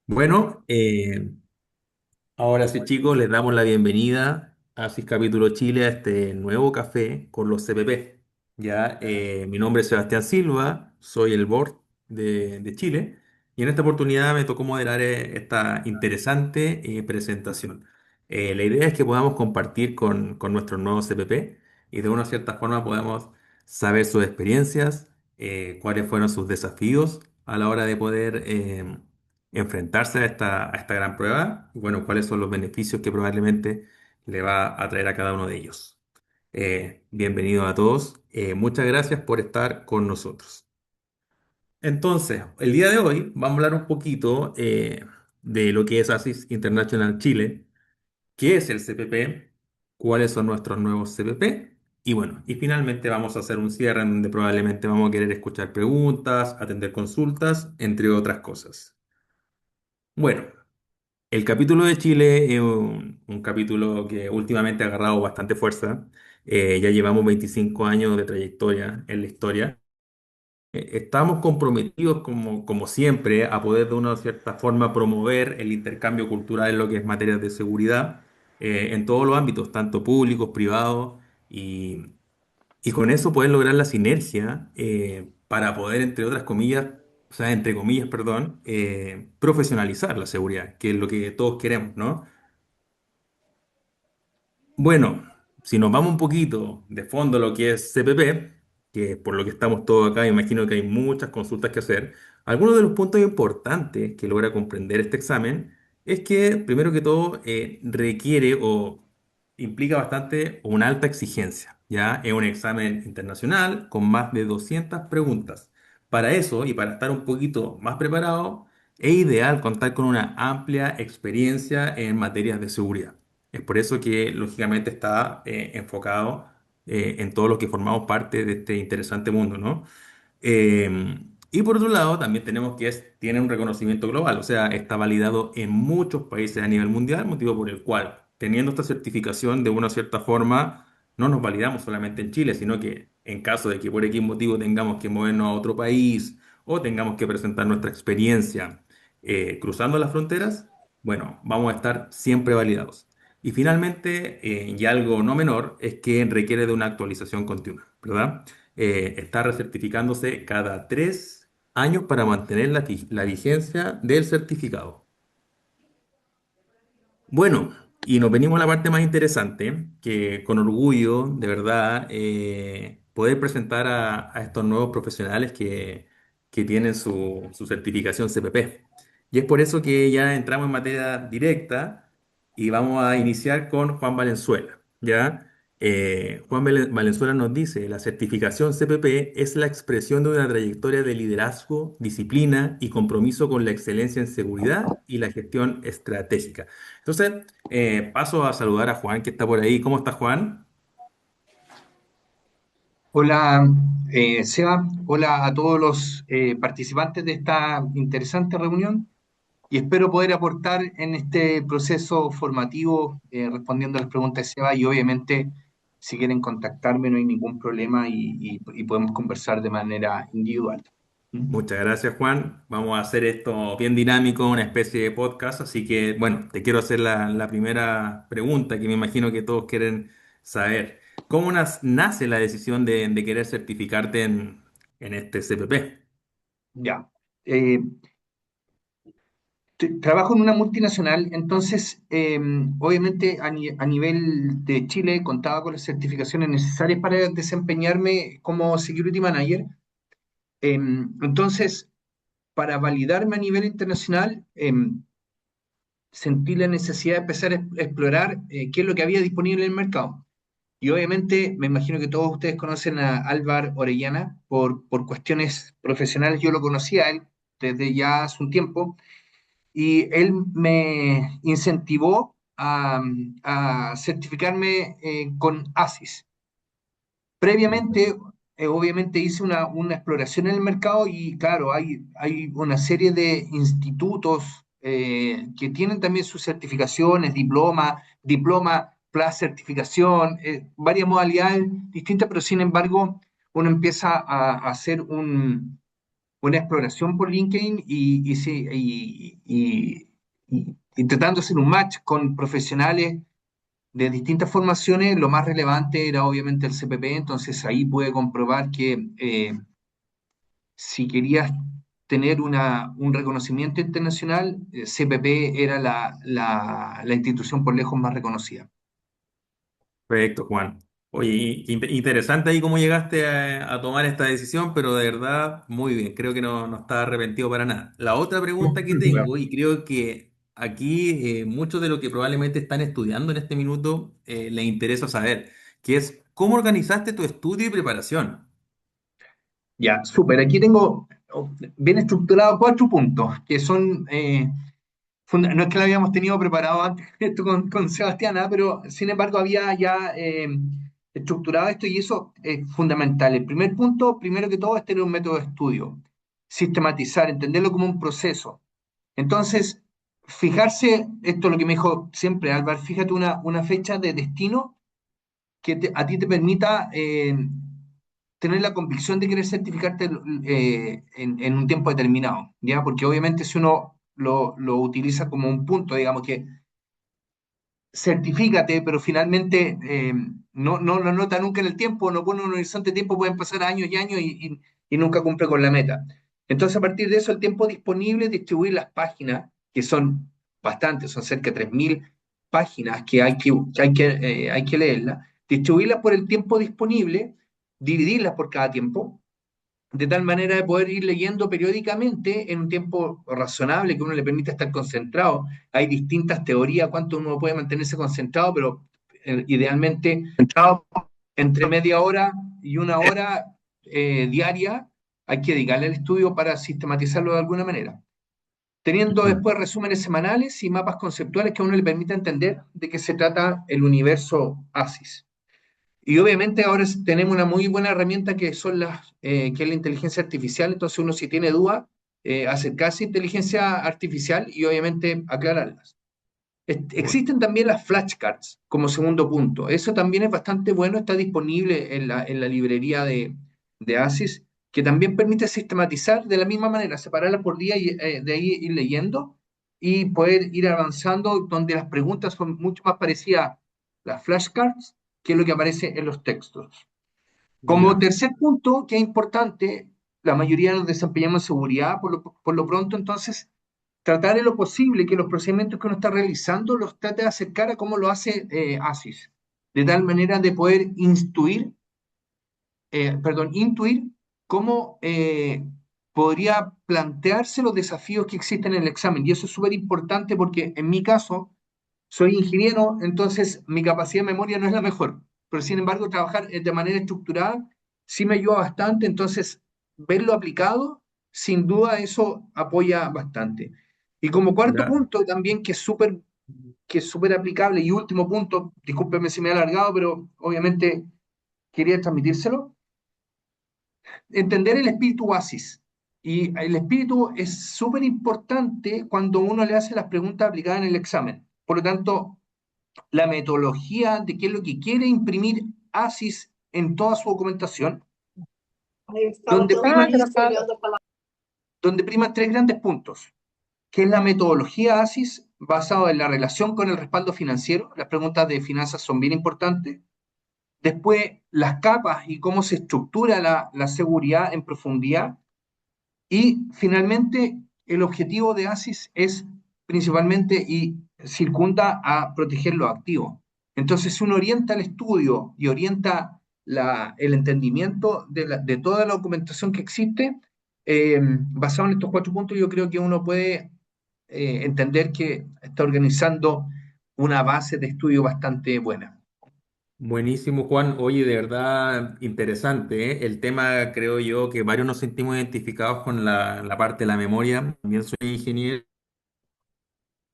Bueno, ahora sí, chicos, les damos la bienvenida a CIS Capítulo Chile, a este nuevo café con los CPP. Ya, mi nombre es Sebastián Silva, soy el board de Chile y en esta oportunidad me tocó moderar esta interesante presentación. La idea es que podamos compartir con nuestros nuevos CPP y de una cierta forma podamos saber sus experiencias, cuáles fueron sus desafíos a la hora de poder enfrentarse a esta gran prueba y bueno, cuáles son los beneficios que probablemente le va a traer a cada uno de ellos. Bienvenidos a todos. Muchas gracias por estar con nosotros. Entonces, el día de hoy vamos a hablar un poquito de lo que es ASIS International Chile, qué es el CPP, cuáles son nuestros nuevos CPP y bueno, y finalmente vamos a hacer un cierre en donde probablemente vamos a querer escuchar preguntas, atender consultas, entre otras cosas. Bueno. El capítulo de Chile es un capítulo que últimamente ha agarrado bastante fuerza. Ya llevamos 25 años de trayectoria en la historia. Estamos comprometidos, como siempre, a poder de una cierta forma promover el intercambio cultural en lo que es materia de seguridad, en todos los ámbitos, tanto públicos, privados, y con eso poder lograr la sinergia para poder, entre otras comillas, o sea, entre comillas, perdón, profesionalizar la seguridad, que es lo que todos queremos, ¿no? Bueno, si nos vamos un poquito de fondo a lo que es CPP, que por lo que estamos todos acá, imagino que hay muchas consultas que hacer, algunos de los puntos importantes que logra comprender este examen es que, primero que todo, requiere o implica bastante una alta exigencia, ¿ya? Es un examen internacional con más de 200 preguntas. Para eso, y para estar un poquito más preparado, es ideal contar con una amplia experiencia en materias de seguridad. Es por eso que lógicamente está enfocado en todos los que formamos parte de este interesante mundo, ¿no? Y por otro lado, también tenemos que tiene un reconocimiento global, o sea, está validado en muchos países a nivel mundial, motivo por el cual, teniendo esta certificación de una cierta forma, no nos validamos solamente en Chile, sino que en caso de que por X motivo tengamos que movernos a otro país o tengamos que presentar nuestra experiencia cruzando las fronteras, bueno, vamos a estar siempre validados. Y finalmente, y algo no menor, es que requiere de una actualización continua, ¿verdad? Está recertificándose cada 3 años para mantener la vigencia del certificado. Bueno, y nos venimos a la parte más interesante, que con orgullo, de verdad, poder presentar a estos nuevos profesionales que tienen su certificación CPP. Y es por eso que ya entramos en materia directa y vamos a iniciar con Juan Valenzuela, ¿ya? Juan Valenzuela nos dice, la certificación CPP es la expresión de una trayectoria de liderazgo, disciplina y compromiso con la excelencia en seguridad y la gestión estratégica. Entonces, paso a saludar a Juan, que está por ahí. ¿Cómo está Juan? Hola, Seba. Hola a todos los participantes de esta interesante reunión y espero poder aportar en este proceso formativo respondiendo a las preguntas de Seba y obviamente si quieren contactarme no hay ningún problema y podemos conversar de manera individual. ¿Mm? Muchas gracias, Juan. Vamos a hacer esto bien dinámico, una especie de podcast. Así que, bueno, te quiero hacer la primera pregunta que me imagino que todos quieren saber. ¿Cómo nace la decisión de querer certificarte en este CPP? Ya. Eh, Trabajo en una multinacional, entonces obviamente a nivel de Chile contaba con las certificaciones necesarias para desempeñarme como Security Manager. Entonces, para validarme a nivel internacional, sentí la necesidad de empezar a explorar qué es lo que había disponible en el mercado. Y obviamente, me imagino que todos ustedes conocen a Álvar Orellana por cuestiones profesionales. Yo lo conocía a él desde ya hace un tiempo y él me incentivó a certificarme con ASIS. Previamente, obviamente hice una exploración en el mercado y claro, hay una serie de institutos que tienen también sus certificaciones, diploma plus certificación, varias modalidades distintas, pero sin embargo uno empieza a hacer una exploración por LinkedIn y tratando de hacer un match con profesionales de distintas formaciones. Lo más relevante era obviamente el CPP, entonces ahí pude comprobar que si querías tener un reconocimiento internacional, CPP era la institución por lejos más reconocida. Perfecto, Juan. Oye, interesante ahí cómo llegaste a tomar esta decisión, pero de verdad, muy bien. Creo que no estás arrepentido para nada. La otra pregunta que tengo, y creo que aquí muchos de los que probablemente están estudiando en este minuto les interesa saber, que es cómo organizaste tu estudio y preparación. Ya, súper. Aquí tengo bien estructurado 4 puntos, que son, no es que lo habíamos tenido preparado antes esto con Sebastián, pero sin embargo había ya estructurado esto y eso es fundamental. El primer punto, primero que todo, es tener un método de estudio, sistematizar, entenderlo como un proceso. Entonces, fijarse, esto es lo que me dijo siempre Álvaro, fíjate una fecha de destino que a ti te permita tener la convicción de querer certificarte en un tiempo determinado, ¿ya? Porque obviamente si uno lo utiliza como un punto, digamos que certifícate, pero finalmente no lo nota nunca en el tiempo, no pone un horizonte de tiempo, pueden pasar años y años y nunca cumple con la meta. Entonces, a partir de eso, el tiempo disponible, distribuir las páginas, que son bastantes, son cerca de 3.000 páginas hay que leerlas, distribuirlas por el tiempo disponible, dividirlas por cada tiempo, de tal manera de poder ir leyendo periódicamente en un tiempo razonable que uno le permita estar concentrado. Hay distintas teorías cuánto uno puede mantenerse concentrado, pero idealmente concentrado entre media hora y una hora diaria hay que dedicarle al estudio para sistematizarlo de alguna manera. Teniendo Mm. después resúmenes semanales y mapas conceptuales que a uno le permita entender de qué se trata el universo ASIS. Y obviamente ahora tenemos una muy buena herramienta que es la inteligencia artificial. Entonces uno si tiene dudas, acercarse a inteligencia artificial y obviamente aclararlas. Existen también las flashcards como segundo punto. Eso también es bastante bueno, está disponible en la librería de ASIS, que también permite sistematizar de la misma manera, separarlas por día y de ahí ir leyendo y poder ir avanzando, donde las preguntas son mucho más parecidas a las flashcards que es lo que aparece en los textos. Como Ya. tercer punto, que es importante, la mayoría nos desempeñamos en seguridad, por lo pronto, entonces, tratar en lo posible que los procedimientos que uno está realizando los trate de acercar a cómo lo hace ASIS, de tal manera de poder intuir cómo podría plantearse los desafíos que existen en el examen. Y eso es súper importante porque en mi caso, soy ingeniero, entonces mi capacidad de memoria no es la mejor, pero sin embargo trabajar de manera estructurada sí me ayuda bastante, entonces verlo aplicado, sin duda eso apoya bastante. Y como cuarto Ya. punto también que es súper aplicable y último punto, discúlpeme si me he alargado, pero obviamente quería transmitírselo, entender el espíritu oasis. Y el espíritu es súper importante cuando uno le hace las preguntas aplicadas en el examen. Por lo tanto, la metodología de qué es lo que quiere imprimir ASIS en toda su documentación, donde priman, donde priman 3 grandes puntos, que es la metodología ASIS basada en la relación con el respaldo financiero. Las preguntas de finanzas son bien importantes. Después, las capas y cómo se estructura la seguridad en profundidad. Y finalmente, el objetivo de ASIS es principalmente y circunda a proteger los activos. Entonces, si uno orienta el estudio y orienta el entendimiento de toda la documentación que existe, basado en estos 4 puntos, yo creo que uno puede entender que está organizando una base de estudio bastante buena. Buenísimo, Juan. Oye, de verdad interesante, ¿eh? El tema, creo yo, que varios nos sentimos identificados con la parte de la memoria. También soy ingeniero,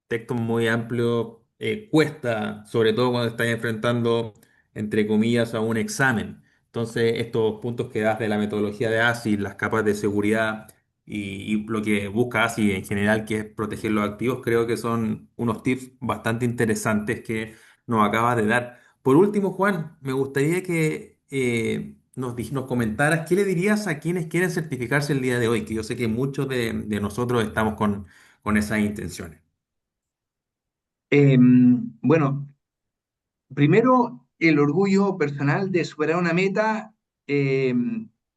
texto muy amplio, cuesta, sobre todo cuando estás enfrentando, entre comillas, a un examen. Entonces, estos puntos que das de la metodología de ASI, las capas de seguridad y lo que busca ASI en general, que es proteger los activos, creo que son unos tips bastante interesantes que nos acabas de dar. Por último, Juan, me gustaría que nos comentaras qué le dirías a quienes quieren certificarse el día de hoy, que yo sé que muchos de nosotros estamos con esas intenciones. Bueno, primero, el orgullo personal de superar una meta eh,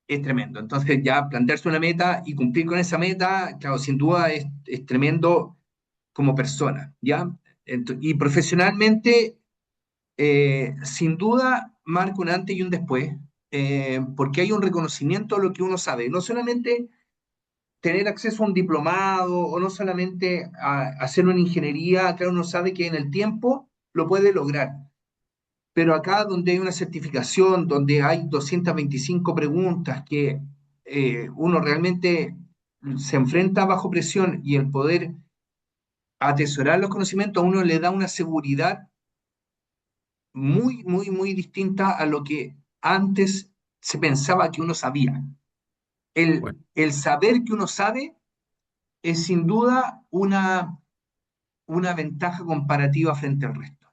es tremendo. Entonces, ya plantearse una meta y cumplir con esa meta, claro, sin duda es tremendo como persona, ¿ya? Y profesionalmente, sin duda, marca un antes y un después, porque hay un reconocimiento de lo que uno sabe. No solamente tener acceso a un diplomado o no solamente a hacer una ingeniería, claro, uno sabe que en el tiempo lo puede lograr. Pero acá donde hay una certificación, donde hay 225 preguntas que uno realmente se enfrenta bajo presión y el poder atesorar los conocimientos a uno le da una seguridad muy, muy, muy distinta a lo que antes se pensaba que uno sabía. Bueno, El saber que uno sabe es sin duda una ventaja comparativa frente al resto.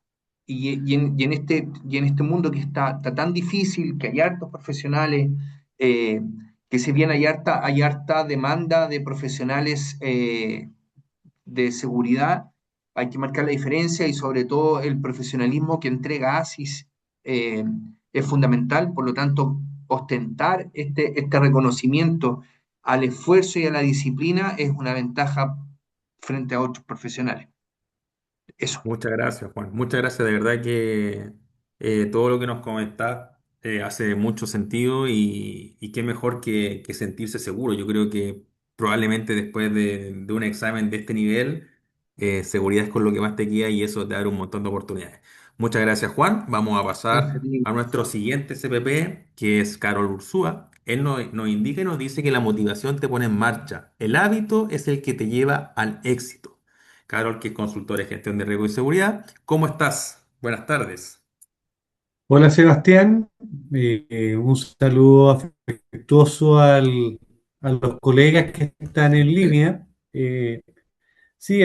Y en este mundo que está tan difícil, que hay hartos profesionales, eh, que si bien hay harta demanda de profesionales de seguridad, hay que marcar la diferencia y sobre todo el profesionalismo que entrega ASIS eh, es fundamental, por lo tanto, ostentar este reconocimiento al esfuerzo y a la disciplina es una ventaja frente a otros profesionales. Eso. muchas gracias, Juan. Muchas gracias. De verdad que todo lo que nos comentás hace mucho sentido y qué mejor que sentirse seguro. Yo creo que probablemente después de un examen de este nivel, seguridad es con lo que más te guía y eso te da un montón de oportunidades. Muchas gracias, Juan. Vamos a Gracias a pasar ti. a nuestro siguiente CPP, que es Carol Ursúa. Él nos indica y nos dice que la motivación te pone en marcha. El hábito es el que te lleva al éxito. Carol, que es consultora de gestión de riesgo y seguridad. ¿Cómo estás? Buenas tardes. Hola Sebastián, un saludo afectuoso a los colegas que están en línea. Sí,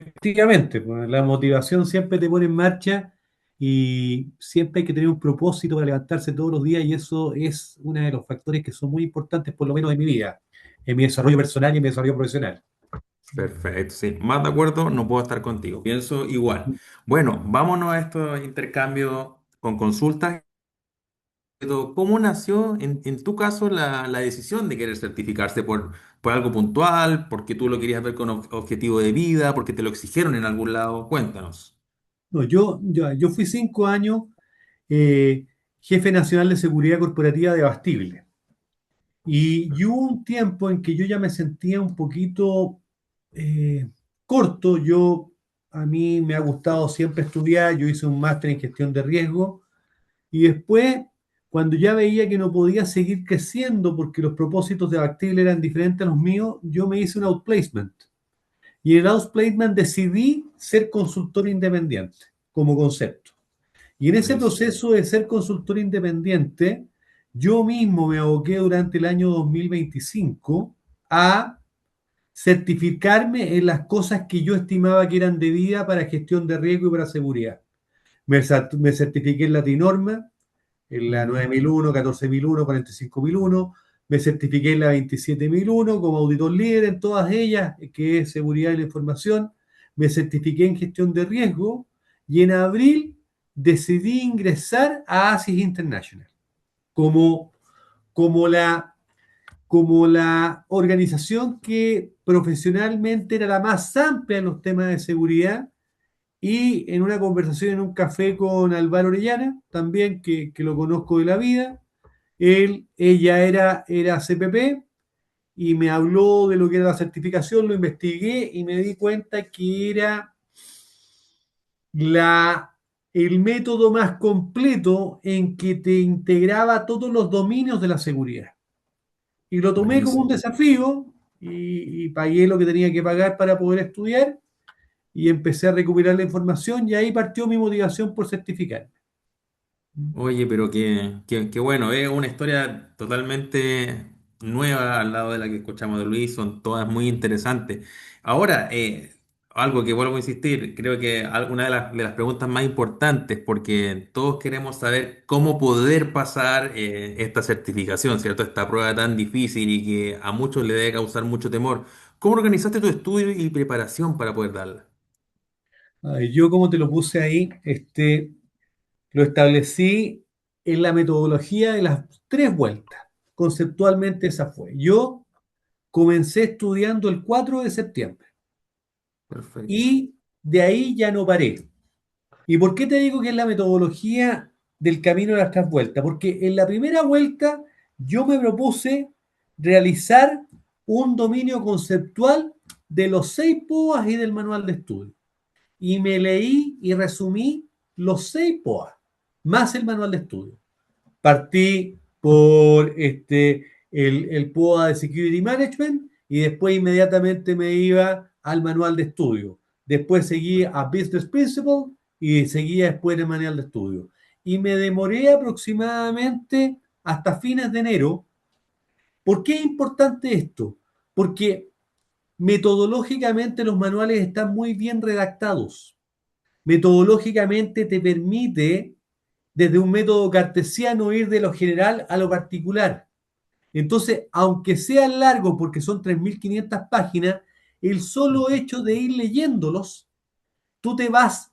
efectivamente, pues, la motivación siempre te pone en marcha y siempre hay que tener un propósito para levantarse todos los días y eso es uno de los factores que son muy importantes, por lo menos en mi vida, en mi desarrollo personal y en mi desarrollo profesional. Perfecto, sí. Más de acuerdo, no puedo estar contigo. Pienso igual. Bueno, vámonos a estos intercambios con consultas. Pero, ¿cómo nació en tu caso la decisión de querer certificarse por algo puntual? ¿Porque tú lo querías ver con objetivo de vida? ¿Porque te lo exigieron en algún lado? Cuéntanos. No, yo fui 5 años eh, jefe nacional de seguridad corporativa de Bastible. Y hubo un tiempo en que yo ya me sentía un poquito eh, corto. A mí me ha gustado siempre estudiar. Yo hice un máster en gestión de riesgo. Y después, cuando ya veía que no podía seguir creciendo porque los propósitos de Bactile eran diferentes a los míos, yo me hice un outplacement. Y en el outplacement decidí ser consultor independiente como concepto. Y en ese Buenísimo. proceso de ser consultor independiente, yo mismo me aboqué durante el año 2025 a certificarme en las cosas que yo estimaba que eran debidas para gestión de riesgo y para seguridad. Me certifiqué en la TINORMA, en la Ujú. 9001, 14001, 45001. Me certifiqué en la 27001 como auditor líder en todas ellas, que es seguridad de la información. Me certifiqué en gestión de riesgo y en abril decidí ingresar a ASIS International como, como, la, como la organización que profesionalmente era la más amplia en los temas de seguridad. Y en una conversación en un café con Álvaro Orellana, también que lo conozco de la vida, ella era CPP y me habló de lo que era la certificación, lo investigué y me di cuenta que era la, el método más completo en que te integraba todos los dominios de la seguridad. Y lo tomé como un Buenísimo. desafío y pagué lo que tenía que pagar para poder estudiar y empecé a recuperar la información y ahí partió mi motivación por certificarme. Oye, pero qué bueno, es una historia totalmente nueva al lado de la que escuchamos de Luis, son todas muy interesantes. Ahora, algo que vuelvo a insistir, creo que una de las preguntas más importantes, porque todos queremos saber cómo poder pasar esta certificación, ¿cierto? Esta prueba tan difícil y que a muchos le debe causar mucho temor. ¿Cómo organizaste tu estudio y preparación para poder darla? Ay, yo como te lo puse ahí, lo establecí en la metodología de las tres vueltas. Conceptualmente esa fue. Yo comencé estudiando el 4 de septiembre Perfecto. y de ahí ya no paré. ¿Y por qué te digo que es la metodología del camino de las tres vueltas? Porque en la primera vuelta yo me propuse realizar un dominio conceptual de los 6 POAs y del manual de estudio. Y me leí y resumí los 6 POAs, más el manual de estudio. Partí por el POA de Security Management y después inmediatamente me iba al manual de estudio. Después seguí a Business Principle y seguía después el manual de estudio. Y me demoré aproximadamente hasta fines de enero. ¿Por qué es importante esto? Porque metodológicamente los manuales están muy bien redactados. Metodológicamente te permite desde un método cartesiano ir de lo general a lo particular. Entonces, aunque sea largo, porque son 3.500 páginas, el solo hecho de ir leyéndolos, tú te vas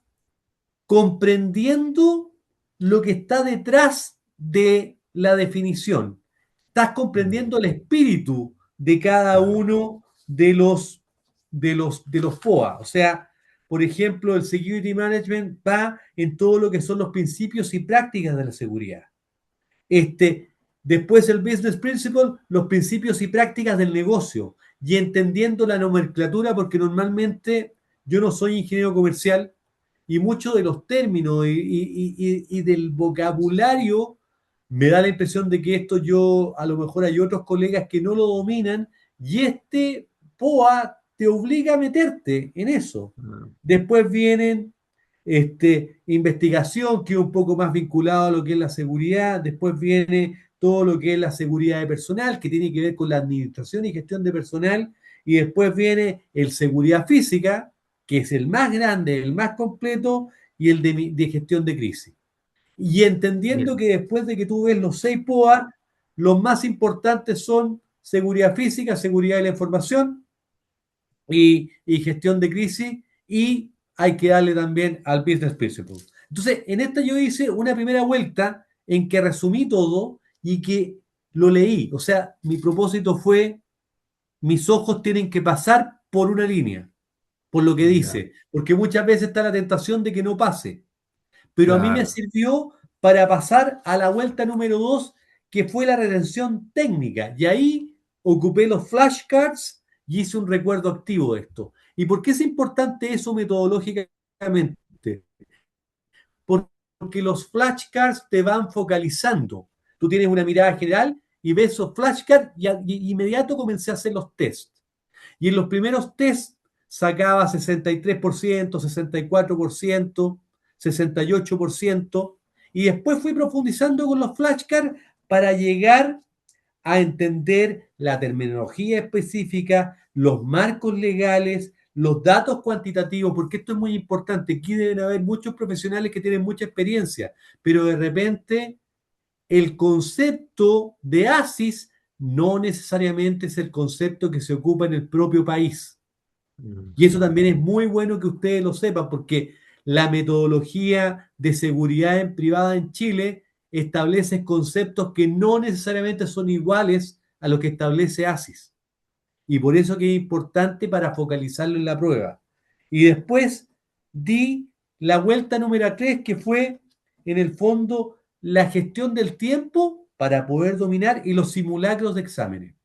comprendiendo lo que está detrás de la definición. Estás Mm, comprendiendo el espíritu de cada claro. uno de los POA. O sea, por ejemplo, el Security Management va en todo lo que son los principios y prácticas de la seguridad. Este, Después el Business Principle, los principios y prácticas del negocio. Y entendiendo la nomenclatura, porque normalmente yo no soy ingeniero comercial, y muchos de los términos y del vocabulario me da la impresión de que esto yo, a lo mejor hay otros colegas que no lo dominan y este POA te obliga a meterte en eso. Mm, Después vienen investigación, que es un poco más vinculado a lo que es la seguridad. Después viene todo lo que es la seguridad de personal, que tiene que ver con la administración y gestión de personal. Y después viene el seguridad física, que es el más grande, el más completo, y el de gestión de crisis. Y entendiendo bien. que después de que tú ves los 6 POA, los más importantes son seguridad física, seguridad de la información y gestión de crisis, y hay que darle también al Business Principle. Entonces, en esta yo hice una primera vuelta en que resumí todo y que lo leí. O sea, mi propósito fue, mis ojos tienen que pasar por una línea por lo que Ya, dice, porque muchas veces está la tentación de que no pase, pero a mí me claro. sirvió para pasar a la vuelta número 2, que fue la retención técnica, y ahí ocupé los flashcards y hice un recuerdo activo de esto. ¿Y por qué es importante eso metodológicamente? Porque los flashcards te van focalizando. Tú tienes una mirada general y ves esos flashcards y inmediato comencé a hacer los tests. Y en los primeros test sacaba 63%, 64%, 68%, y después fui profundizando con los flashcards para llegar a entender la terminología específica, los marcos legales, los datos cuantitativos, porque esto es muy importante. Aquí deben haber muchos profesionales que tienen mucha experiencia, pero de repente el concepto de ASIS no necesariamente es el concepto que se ocupa en el propio país. Mm, Y eso también es muy bueno que ustedes lo sepan, porque la metodología de seguridad en privada en Chile establece conceptos que no necesariamente son iguales a lo que establece ASIS. Y por eso que es importante para focalizarlo en la prueba. Y después di la vuelta número 3, que fue en el fondo la gestión del tiempo para poder dominar y los simulacros de exámenes.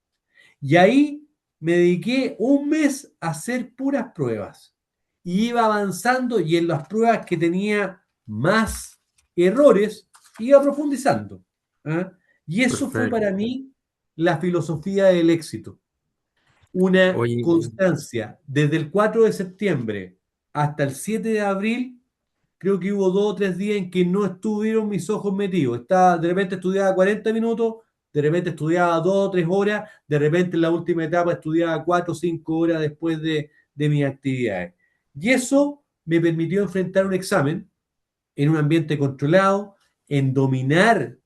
Y ahí me dediqué un mes a hacer puras pruebas. Y iba avanzando y en las pruebas que tenía más errores, iba profundizando. ¿Ah? Y eso fue perfecto. para mí la filosofía del éxito. Una Oye, constancia desde el 4 de septiembre hasta el 7 de abril. Creo que hubo 2 o 3 días en que no estuvieron mis ojos metidos. Estaba, de repente estudiaba 40 minutos, de repente estudiaba 2 o 3 horas, de repente en la última etapa estudiaba 4 o 5 horas después de mis actividades. Y eso me permitió enfrentar un examen en un ambiente controlado, en dominar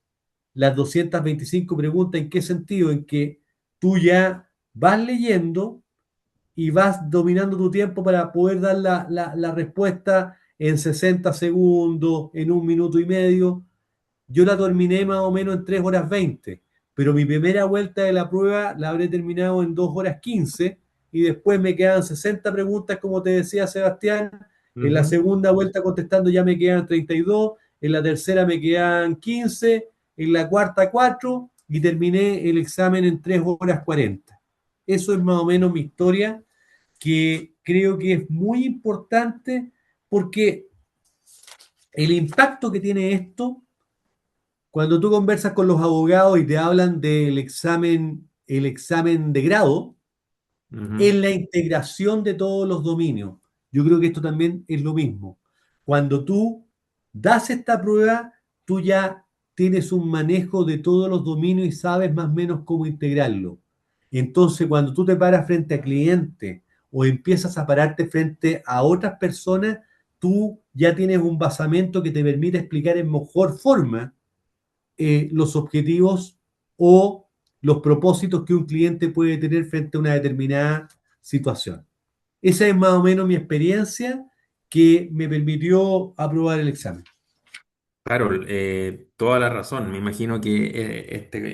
las 225 preguntas. ¿En qué sentido? En que tú ya vas leyendo y vas dominando tu tiempo para poder dar la respuesta en 60 segundos, en 1 minuto y medio. Yo la terminé más o menos en 3 horas 20, pero mi primera vuelta de la prueba la habré terminado en 2 horas 15 y después me quedan 60 preguntas, como te decía Sebastián. En la Ujú. segunda vuelta contestando ya me quedan 32, en la tercera me quedan 15, en la cuarta 4 y terminé el examen en 3 horas 40. Eso es más o menos mi historia, que creo que es muy importante porque el impacto que tiene esto cuando tú conversas con los abogados y te hablan del examen, el examen de grado, Ujú. en la integración de todos los dominios. Yo creo que esto también es lo mismo. Cuando tú das esta prueba, tú ya tienes un manejo de todos los dominios y sabes más o menos cómo integrarlo. Entonces, cuando tú te paras frente a clientes o empiezas a pararte frente a otras personas, tú ya tienes un basamento que te permite explicar en mejor forma los objetivos o los propósitos que un cliente puede tener frente a una determinada situación. Esa es más o menos mi experiencia que me permitió aprobar el examen. Claro, toda la razón. Me imagino que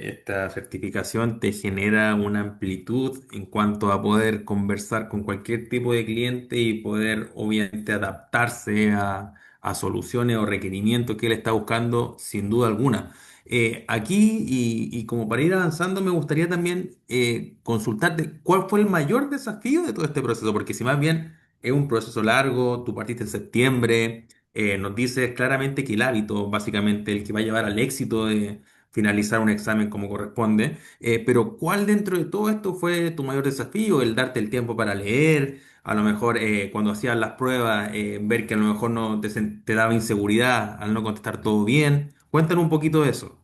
esta certificación te genera una amplitud en cuanto a poder conversar con cualquier tipo de cliente y poder obviamente adaptarse a soluciones o requerimientos que él está buscando sin duda alguna. Aquí y como para ir avanzando me gustaría también consultarte cuál fue el mayor desafío de todo este proceso, porque si más bien es un proceso largo, tú partiste en septiembre. Nos dice claramente que el hábito, básicamente, el que va a llevar al éxito de finalizar un examen como corresponde. Pero ¿cuál dentro de todo esto fue tu mayor desafío? El darte el tiempo para leer, a lo mejor cuando hacías las pruebas, ver que a lo mejor no te daba inseguridad al no contestar todo bien. Cuéntanos un poquito de eso.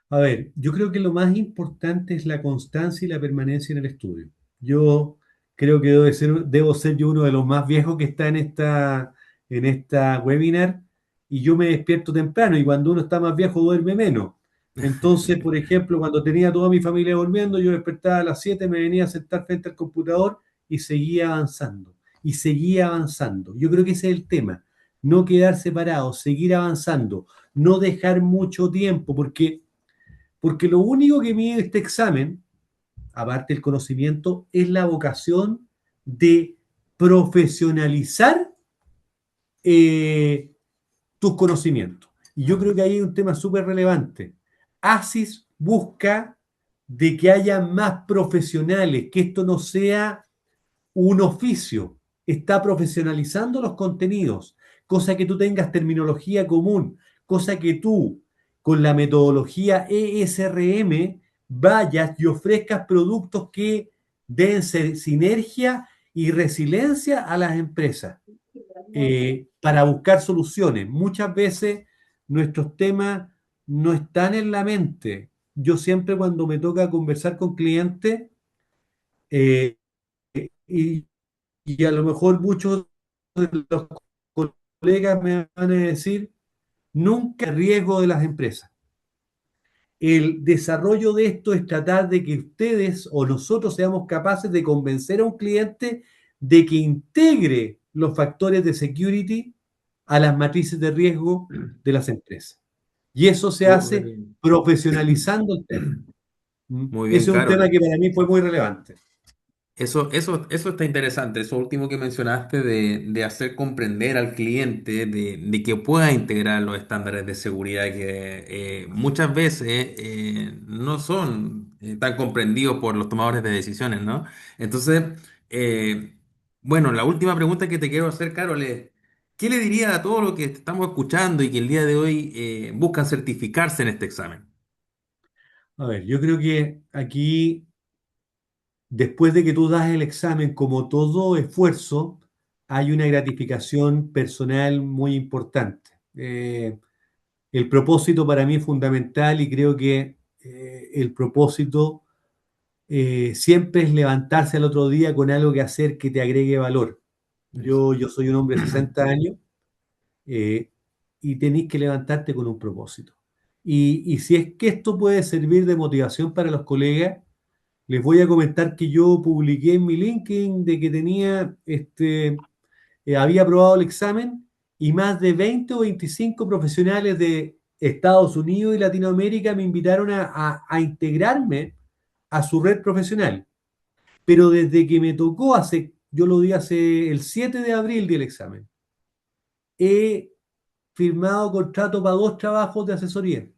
A ver, yo creo que lo más importante es la constancia y la permanencia en el estudio. Yo creo que debo ser yo uno de los más viejos que está en esta webinar, y yo me despierto temprano y cuando uno está más viejo duerme menos. Entonces, por ejemplo, cuando tenía toda mi familia durmiendo, yo despertaba a las 7, me venía a sentar frente al computador y seguía avanzando. Y seguía avanzando. Yo creo que ese es el tema. No quedar separado, seguir avanzando, no dejar mucho tiempo, porque lo único que mide este examen, aparte del conocimiento, es la vocación de profesionalizar eh, tus conocimientos. Y yo creo que ahí hay un tema súper relevante. ASIS busca de que haya más profesionales, que esto no sea un oficio, está profesionalizando los contenidos, cosa que tú tengas terminología común, cosa que tú con la metodología ESRM vayas y ofrezcas productos que den sinergia y resiliencia a las empresas para buscar soluciones. Muchas veces nuestros temas no están en la mente. Yo siempre cuando me toca conversar con clientes, eh, y y a lo mejor muchos de los colegas me van a decir, nunca el riesgo de las empresas. El desarrollo de esto es tratar de que ustedes o nosotros seamos capaces de convencer a un cliente de que integre los factores de security a las matrices de riesgo de las empresas. Y eso se hace Muy profesionalizando el tema. ¿Mm? muy bien, Ese es un tema Carol. que para mí fue muy relevante. Eso está interesante, eso último que mencionaste de hacer comprender al cliente de que pueda integrar los estándares de seguridad que muchas veces no son tan comprendidos por los tomadores de decisiones, ¿no? Entonces, eh, bueno, la última pregunta que te quiero hacer, Carol, es, ¿qué le diría a todos los que te estamos escuchando y que el día de hoy buscan certificarse en este examen? A ver, yo creo que aquí después de que tú das el examen, como todo esfuerzo, hay una gratificación personal muy importante. El propósito para mí es fundamental y creo que el propósito siempre es levantarse al otro día con algo que hacer que te agregue valor. Yo soy un hombre de 60 años, eh, y tenéis que levantarte con un propósito. Y si es que esto puede servir de motivación para los colegas, les voy a comentar que yo publiqué en mi LinkedIn de que había aprobado el examen y más de 20 o 25 profesionales de Estados Unidos y Latinoamérica me invitaron a integrarme a su red profesional. Pero desde que me tocó yo lo di hace el 7 de abril del examen, he firmado contrato para 2 trabajos de asesoría.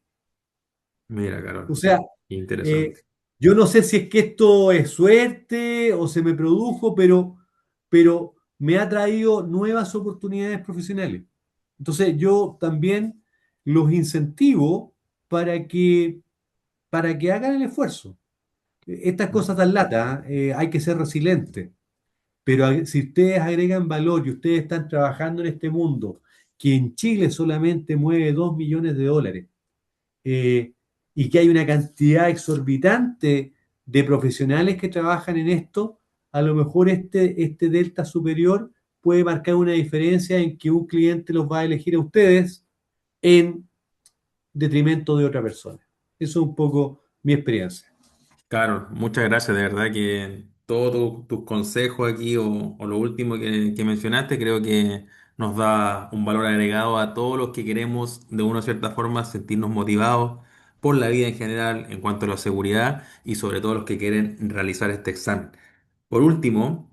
Mira, O Carol, sea, eh, interesante. yo no sé si es que esto es suerte o se me produjo, pero me ha traído nuevas oportunidades profesionales. Entonces yo también los incentivo para que, para que hagan el esfuerzo. Estas cosas dan lata, hay que ser resiliente, pero si ustedes agregan valor y ustedes están trabajando en este mundo, que en Chile solamente mueve 2 millones de dólares, eh, y que hay una cantidad exorbitante de profesionales que trabajan en esto, a lo mejor este delta superior puede marcar una diferencia en que un cliente los va a elegir a ustedes en detrimento de otra persona. Eso es un poco mi experiencia. Claro, muchas gracias. De verdad que todos tus consejos aquí o lo último que mencionaste creo que nos da un valor agregado a todos los que queremos de una cierta forma sentirnos motivados por la vida en general en cuanto a la seguridad y sobre todo los que quieren realizar este examen. Por último,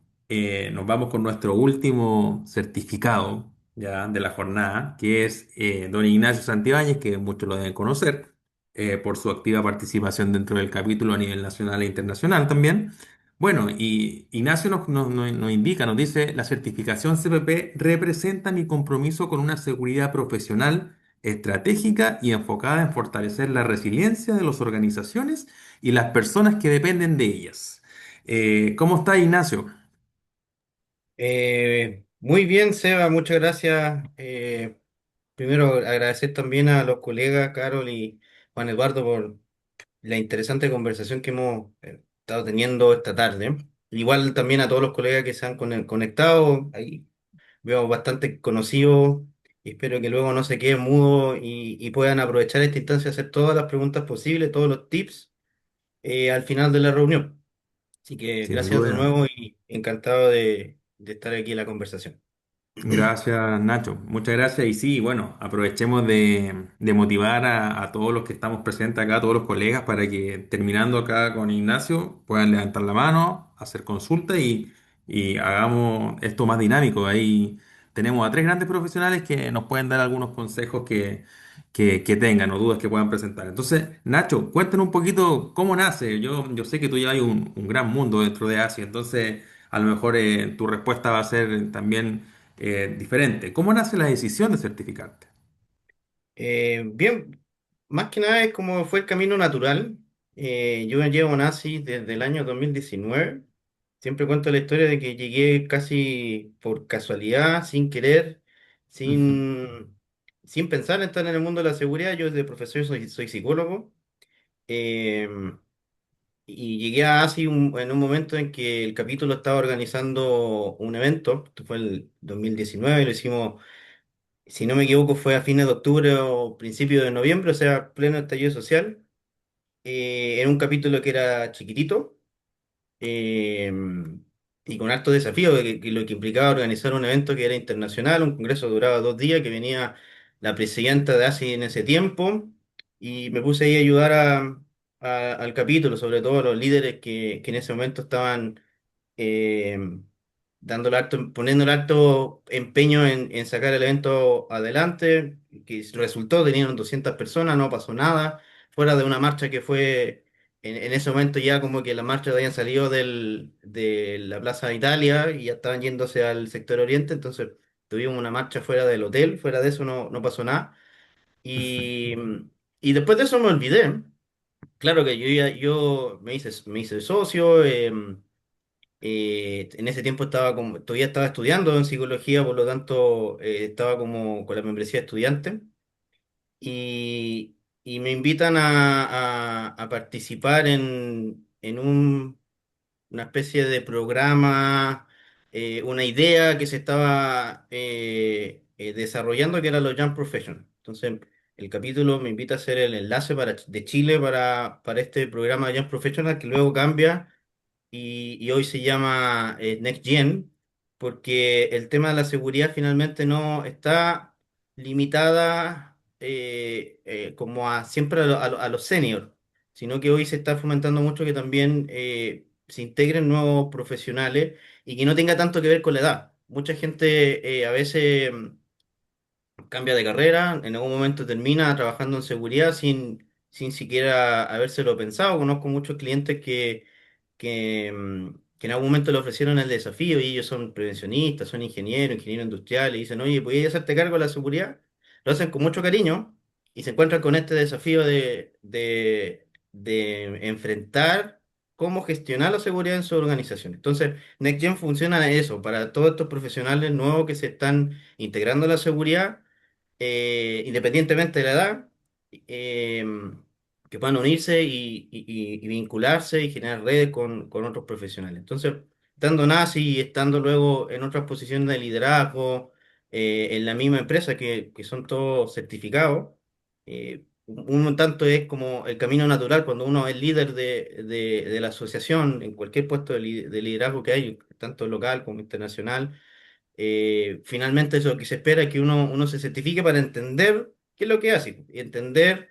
nos vamos con nuestro último certificado ya de la jornada, que es don Ignacio Santibáñez, que muchos lo deben conocer por su activa participación dentro del capítulo a nivel nacional e internacional también. Bueno, y Ignacio nos indica, nos dice, la certificación CPP representa mi compromiso con una seguridad profesional, estratégica y enfocada en fortalecer la resiliencia de las organizaciones y las personas que dependen de ellas. ¿Cómo está Ignacio? Muy bien, Seba, muchas gracias. Primero, agradecer también a los colegas Carol y Juan Eduardo por la interesante conversación que hemos estado teniendo esta tarde. Igual también a todos los colegas que se han conectado. Ahí veo bastante conocidos. Espero que luego no se queden mudos y puedan aprovechar esta instancia a hacer todas las preguntas posibles, todos los tips al final de la reunión. Así que Sin gracias de duda. nuevo y encantado de estar aquí en la conversación. Gracias, Nacho. Muchas gracias. Y sí, bueno, aprovechemos de motivar a todos los que estamos presentes acá, a todos los colegas, para que terminando acá con Ignacio puedan levantar la mano, hacer consulta y hagamos esto más dinámico. Ahí tenemos a tres grandes profesionales que nos pueden dar algunos consejos que tengan o dudas que puedan presentar. Entonces, Nacho, cuéntanos un poquito cómo nace. Yo sé que tú ya hay un gran mundo dentro de Asia, entonces a lo mejor tu respuesta va a ser también diferente. ¿Cómo nace la decisión de certificarte? Bien, más que nada es como fue el camino natural. Yo llevo Nazi desde el año 2019. Siempre cuento la historia de que llegué casi por casualidad, sin querer, Ujú. sin pensar en estar en el mundo de la seguridad. Yo desde profesor soy psicólogo. eh, y llegué a ASI en un momento en que el capítulo estaba organizando un evento. Esto fue el 2019, lo hicimos, si no me equivoco, fue a fines de octubre o principios de noviembre, o sea, pleno estallido social. Era un capítulo que era chiquitito, eh, y con alto desafío, que lo que implicaba organizar un evento que era internacional, un congreso que duraba 2 días, que venía la presidenta de ASI en ese tiempo, y me puse ahí a ayudar al capítulo, sobre todo a los líderes que en ese momento estaban eh, poniéndole harto empeño en sacar el evento adelante, que resultó, tenían 200 personas, no pasó nada, fuera de una marcha que fue, en ese momento ya como que las marchas habían salido de la Plaza de Italia y ya estaban yéndose al sector oriente, entonces tuvimos una marcha fuera del hotel, fuera de eso no pasó nada. Y, y después de eso me olvidé. Claro que yo me hice socio. En ese tiempo todavía estaba estudiando en psicología, por lo tanto estaba como con la membresía de estudiante y me invitan a participar en una especie de programa una idea que se estaba desarrollando que era los Young Professionals. Entonces, el capítulo me invita a hacer el enlace de Chile para este programa de Young Professional que luego cambia y hoy se llama Next Gen, porque el tema de la seguridad finalmente no está limitada como a siempre a los seniors, sino que hoy se está fomentando mucho que también se integren nuevos profesionales y que no tenga tanto que ver con la edad. Mucha gente a veces cambia de carrera, en algún momento termina trabajando en seguridad sin siquiera habérselo pensado. Conozco muchos clientes que en algún momento le ofrecieron el desafío y ellos son prevencionistas, son ingenieros industriales y dicen, oye, ¿podrías hacerte cargo de la seguridad? Lo hacen con mucho cariño y se encuentran con este desafío de enfrentar cómo gestionar la seguridad en su organización. Entonces, NextGen funciona en eso, para todos estos profesionales nuevos que se están integrando a la seguridad independientemente de la edad, eh, que puedan unirse y vincularse y generar redes con otros profesionales. Entonces, estando nazi y estando luego en otras posiciones de liderazgo, en la misma empresa que son todos certificados, un tanto es como el camino natural cuando uno es líder de la asociación, en cualquier puesto de liderazgo que hay, tanto local como internacional finalmente eso que se espera es que uno se certifique para entender qué es lo que hace, y entender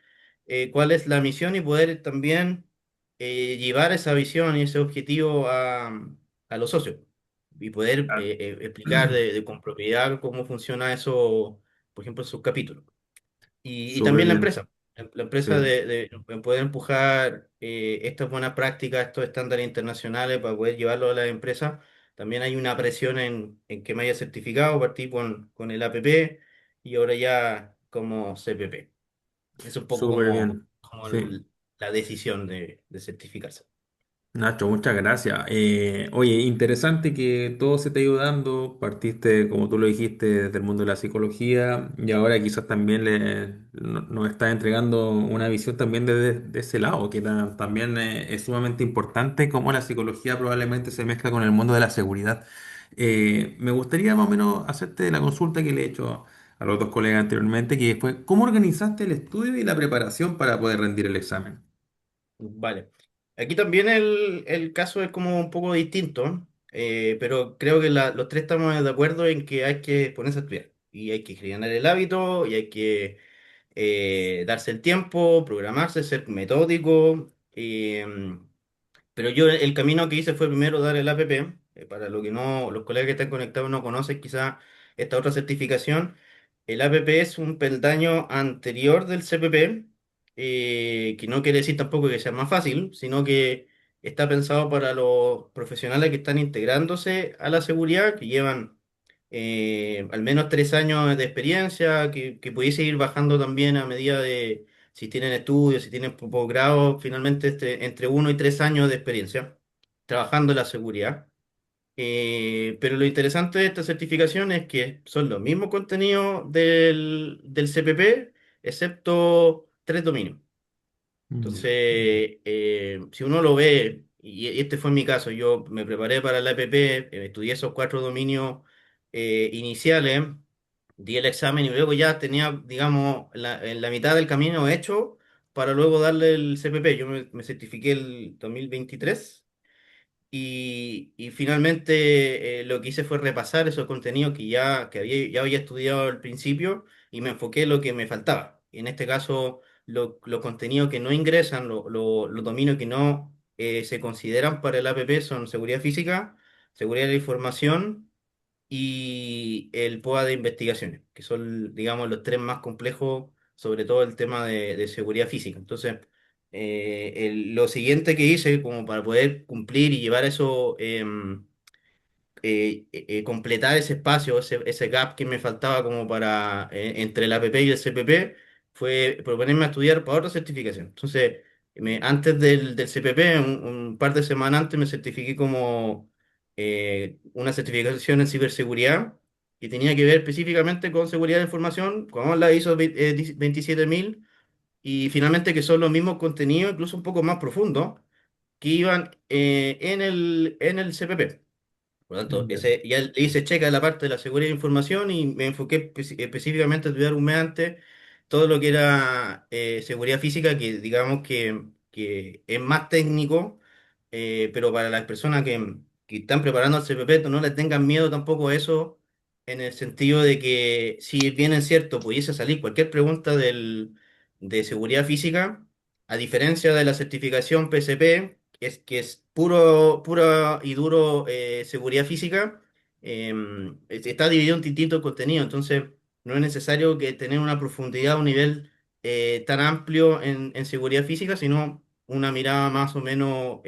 cuál es la misión y poder también llevar esa visión y ese objetivo a los socios y poder Claro. explicar con propiedad cómo funciona eso, por ejemplo, en sus capítulos. Y Súper también la bien. empresa. La empresa Sí. de poder empujar estas buenas prácticas, estos estándares internacionales para poder llevarlo a las empresas. También hay una presión en que me haya certificado, partí con el APP y ahora ya como CPP. Es un poco Súper bien. como Sí. la decisión de certificarse. Nacho, muchas gracias. Oye, interesante que todo se te ha ido dando. Partiste, como tú lo dijiste, desde el mundo de la psicología y ahora quizás también nos está entregando una visión también de ese lado, que también es sumamente importante cómo la psicología probablemente se mezcla con el mundo de la seguridad. Me gustaría más o menos hacerte la consulta que le he hecho a los dos colegas anteriormente, que fue, ¿cómo organizaste el estudio y la preparación para poder rendir el examen? Vale. Aquí también el caso es como un poco distinto, pero creo que los tres estamos de acuerdo en que hay que ponerse a estudiar y hay que generar el hábito y hay que darse el tiempo, programarse, ser metódico. Pero yo el camino que hice fue primero dar el APP, para lo que no, los colegas que están conectados no conocen quizá esta otra certificación. El APP es un peldaño anterior del CPP, que no quiere decir tampoco que sea más fácil, sino que está pensado para los profesionales que están integrándose a la seguridad, que llevan al menos 3 años de experiencia, que pudiese ir bajando también a medida de si tienen estudios, si tienen posgrado, finalmente entre 1 y 3 años de experiencia trabajando en la seguridad. Pero lo interesante de esta certificación es que son los mismos contenidos del CPP, excepto 3 dominios. Ya. Entonces, si uno lo ve, y este fue mi caso, yo me preparé para la APP, estudié esos 4 dominios iniciales, di el examen y luego ya tenía, digamos, en la mitad del camino hecho para luego darle el CPP. Yo me certifiqué el 2023 y finalmente lo que hice fue repasar esos contenidos ya había estudiado al principio y me enfoqué en lo que me faltaba. Y en este caso, los contenidos que no ingresan, los dominios que no se consideran para el APP son seguridad física, seguridad de la información y el POA de investigaciones, que son, digamos, los tres más complejos, sobre todo el tema de seguridad física. Entonces, lo siguiente que hice, como para poder cumplir y llevar eso, completar ese espacio, ese gap que me faltaba como para entre el APP y el CPP, fue proponerme a estudiar para otra certificación. Entonces, antes del CPP, un par de semanas antes, me certifiqué como una certificación en ciberseguridad que tenía que ver específicamente con seguridad de información, con la ISO 27000, y finalmente que son los mismos contenidos, incluso un poco más profundos, que iban en el CPP. Por lo tanto, Ya. ya le hice check a la parte de la seguridad de información y me enfoqué específicamente a estudiar un mes antes todo lo que era seguridad física, que digamos que es más técnico, pero para las personas que están preparando el CPP, no les tengan miedo tampoco a eso, en el sentido de que si bien es cierto, pudiese salir cualquier pregunta de seguridad física, a diferencia de la certificación PCP, que es puro y duro seguridad física, está dividido en distintos contenidos, entonces no es necesario que tener una profundidad, un nivel tan amplio en seguridad física, sino una mirada más o menos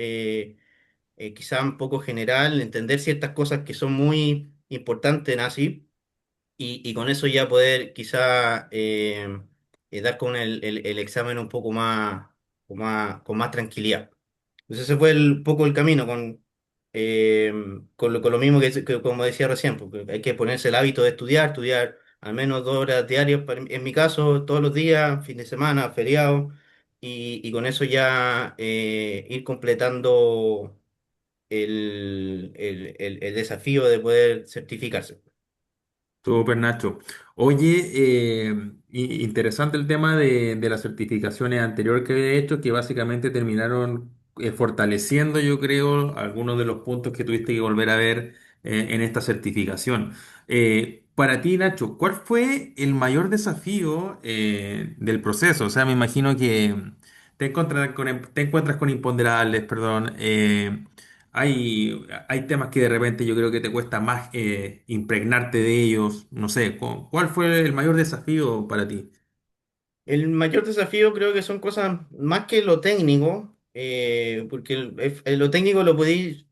quizá un poco general, entender ciertas cosas que son muy importantes en ASI y con eso ya poder quizá dar con el examen un poco más, con más tranquilidad. Entonces ese fue un poco el camino eh, con lo mismo que como decía recién, porque hay que ponerse el hábito de estudiar al menos 2 horas diarias, en mi caso todos los días, fin de semana, feriado, y con eso ya ir completando el desafío de poder certificarse. Súper Nacho. Oye, interesante el tema de las certificaciones anteriores que había hecho, que básicamente terminaron fortaleciendo, yo creo, algunos de los puntos que tuviste que volver a ver en esta certificación. Para ti, Nacho, ¿cuál fue el mayor desafío del proceso? O sea, me imagino que te encuentras con imponderables, perdón. Hay temas que de repente yo creo que te cuesta más impregnarte de ellos. No sé, ¿cuál fue el mayor desafío para ti? El mayor desafío creo que son cosas más que lo técnico, porque lo técnico lo podéis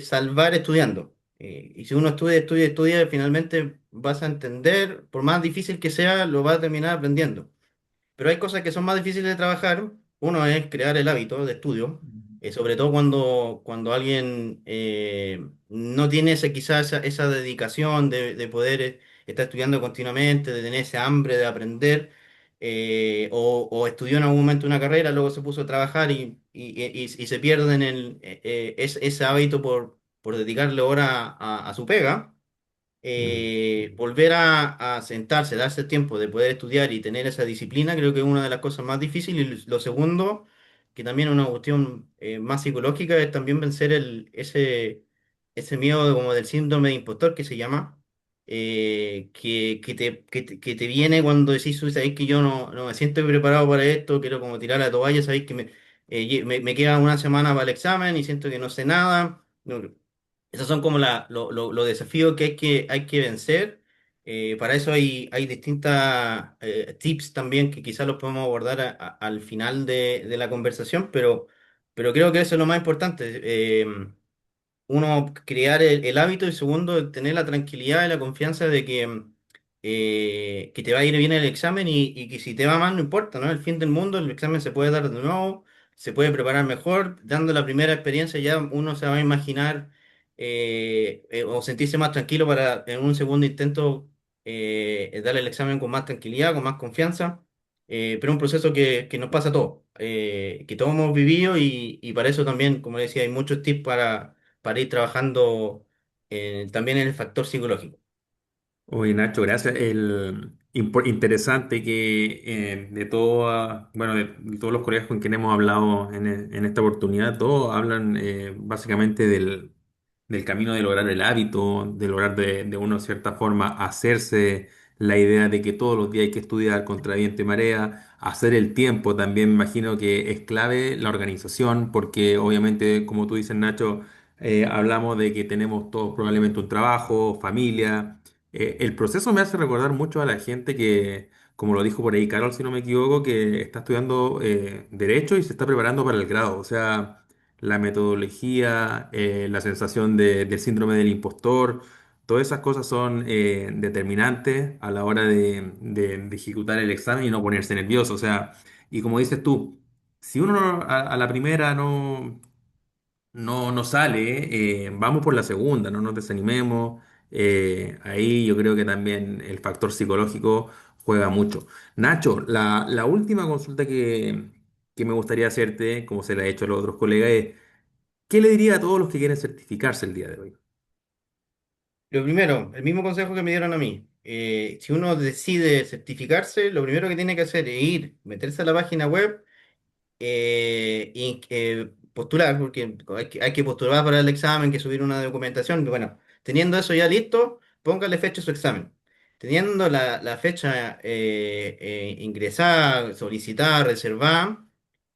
salvar estudiando. Y si uno estudia, finalmente vas a entender, por más difícil que sea, lo vas a terminar aprendiendo. Pero hay cosas que son más difíciles de trabajar. Uno es crear el hábito de estudio, sobre todo cuando alguien no tiene quizás esa dedicación de poder estar estudiando continuamente, de tener ese hambre de aprender, o estudió en algún momento una carrera, luego se puso a trabajar y se pierden ese hábito por dedicarle hora a su pega. Mm. Volver a sentarse, darse el tiempo de poder estudiar y tener esa disciplina, creo que es una de las cosas más difíciles. Y lo segundo, que también es una cuestión más psicológica, es también vencer ese miedo como del síndrome de impostor que se llama, que te viene cuando decís, "Uy, sabéis que yo no me siento preparado para esto, quiero como tirar la toalla, sabéis que me queda una semana para el examen y siento que no sé nada". Esos son como los desafíos que hay que vencer. Para eso hay distintas tips también que quizás los podemos abordar al final de la conversación, pero creo que eso es lo más importante. Uno, crear el hábito y segundo, tener la tranquilidad y la confianza de que te va a ir bien el examen y que si te va mal no importa, ¿no? El fin del mundo, el examen se puede dar de nuevo, se puede preparar mejor, dando la primera experiencia ya uno se va a imaginar o sentirse más tranquilo para en un segundo intento dar el examen con más tranquilidad, con más confianza. Pero un proceso que nos pasa a todos, que todos hemos vivido y para eso también, como decía, hay muchos tips para ir trabajando también en el factor psicológico. Oye, Nacho, gracias. Interesante que bueno, de todos los colegas con quienes hemos hablado en esta oportunidad, todos hablan básicamente del camino de lograr el hábito, de lograr de una cierta forma hacerse la idea de que todos los días hay que estudiar contra viento y marea, hacer el tiempo también, me imagino que es clave la organización, porque obviamente, como tú dices, Nacho, hablamos de que tenemos todos probablemente un trabajo, familia. El proceso me hace recordar mucho a la gente que, como lo dijo por ahí Carol, si no me equivoco, que está estudiando Derecho y se está preparando para el grado. O sea, la metodología, la sensación del síndrome del impostor, todas esas cosas son determinantes a la hora de ejecutar el examen y no ponerse nervioso. O sea, y como dices tú, si uno a la primera no sale, vamos por la segunda, no nos desanimemos. Ahí yo creo que también el factor psicológico juega mucho. Nacho, la última consulta que me gustaría hacerte, como se la he hecho a los otros colegas, es, ¿qué le diría a todos los que quieren certificarse el día de hoy? Lo primero, el mismo consejo que me dieron a mí. Si uno decide certificarse, lo primero que tiene que hacer es ir, meterse a la página web y postular, porque hay que postular para el examen, que subir una documentación. Bueno, teniendo eso ya listo, póngale fecha a su examen. Teniendo la fecha ingresada, solicitada, reservada,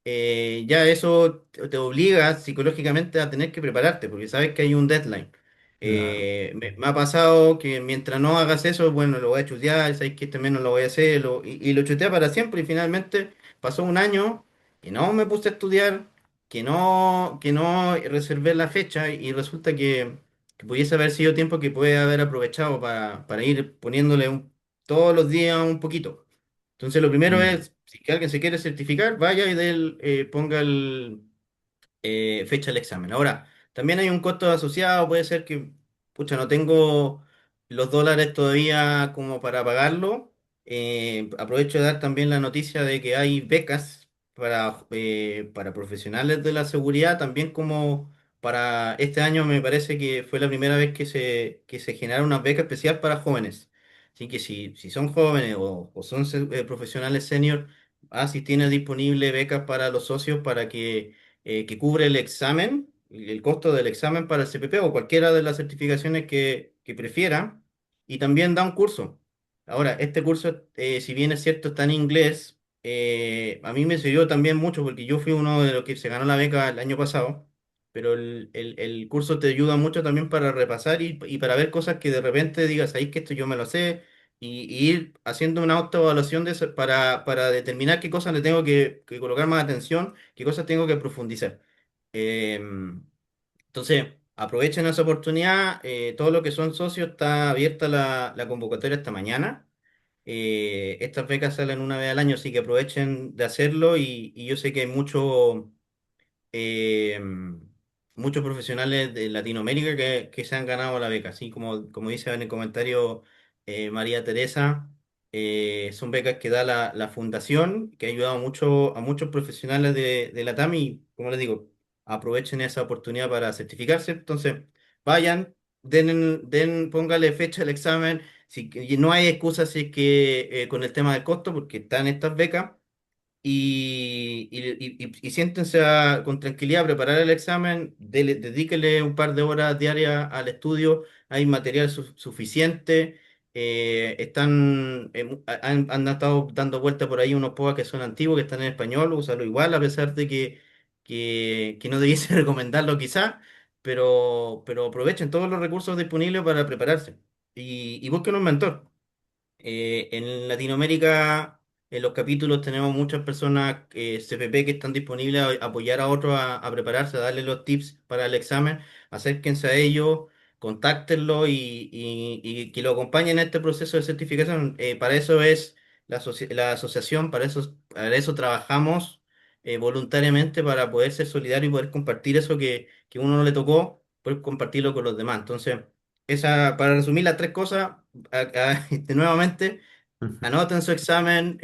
ya eso te obliga psicológicamente a tener que prepararte, porque sabes que hay un deadline. Claro. Me ha pasado que mientras no hagas eso, bueno, lo voy a chutear, sabes que este menos lo voy a hacer, y lo chuteé para siempre, y finalmente pasó un año que no me puse a estudiar, que no reservé la fecha, y resulta que pudiese haber sido tiempo que puede haber aprovechado para ir poniéndole todos los días un poquito. Entonces, lo primero Mm, es, si que alguien se quiere certificar, vaya y ponga fecha del examen. Ahora, también hay un costo asociado, puede ser que, pucha, no tengo los dólares todavía como para pagarlo. Aprovecho de dar también la noticia de que hay becas para profesionales de la seguridad, también como para este año me parece que fue la primera vez que se generaron una beca especial para jóvenes. Así que si son jóvenes o son profesionales senior, si tiene disponible becas para los socios para que cubre el examen, el costo del examen para el CPP o cualquiera de las certificaciones que prefiera, y también da un curso. Ahora, este curso, si bien es cierto, está en inglés, a mí me sirvió también mucho porque yo fui uno de los que se ganó la beca el año pasado, pero el curso te ayuda mucho también para repasar y para ver cosas que de repente digas, ahí que esto yo me lo sé, y ir haciendo una autoevaluación para determinar qué cosas le tengo que colocar más atención, qué cosas tengo que profundizar. Entonces, aprovechen esa oportunidad. Todo lo que son socios está abierta la convocatoria esta mañana. Estas becas salen una vez al año, así que aprovechen de hacerlo, y yo sé que hay eh, muchos profesionales de Latinoamérica que se han ganado la beca, así como dice en el comentario María Teresa. Son becas que da la fundación, que ha ayudado mucho a muchos profesionales de la TAM, y como les digo, aprovechen esa oportunidad para certificarse. Entonces, vayan, póngale fecha al examen. Y no hay excusa si es que con el tema del costo, porque están estas becas, y siéntense con tranquilidad a preparar el examen, dedíquele un par de horas diarias al estudio, hay material suficiente. Han estado dando vuelta por ahí unos POA que son antiguos, que están en español, úsalo igual, a pesar de que no debiese recomendarlo quizás, pero aprovechen todos los recursos disponibles para prepararse, y busquen un mentor. En Latinoamérica, en los capítulos tenemos muchas personas CPP que están disponibles a apoyar a otros a prepararse, a darles los tips para el examen. Acérquense a ellos, contáctenlo, y que lo acompañen en este proceso de certificación. Para eso es la asociación, para eso trabajamos voluntariamente, para poder ser solidario y poder compartir eso que uno no le tocó, poder compartirlo con los demás. Entonces, para resumir las tres cosas, nuevamente, ujú. anoten su examen,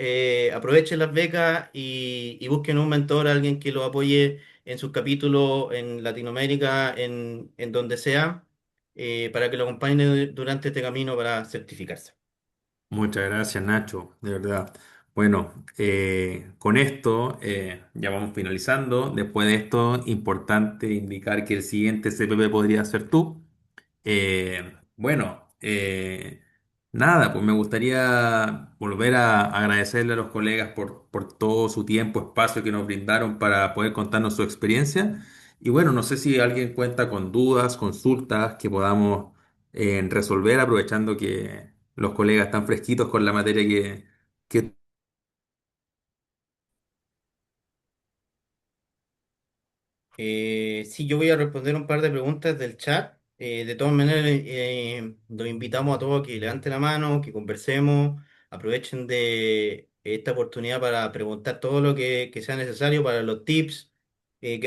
aprovechen las becas, y busquen un mentor, alguien que lo apoye en sus capítulos en Latinoamérica, en donde sea, para que lo acompañe durante este camino para certificarse. Muchas gracias, Nacho, de verdad. Bueno, con esto ya vamos finalizando. Después de esto, importante indicar que el siguiente CPP podría ser tú. Bueno, nada, pues me gustaría volver a agradecerle a los colegas por todo su tiempo, espacio que nos brindaron para poder contarnos su experiencia. Y bueno, no sé si alguien cuenta con dudas, consultas que podamos resolver, aprovechando que los colegas están fresquitos con la materia que Sí, yo voy a responder un par de preguntas del chat. De todas maneras, los invitamos a todos a que levanten la mano, que conversemos, aprovechen de esta oportunidad para preguntar todo lo que sea necesario para los tips,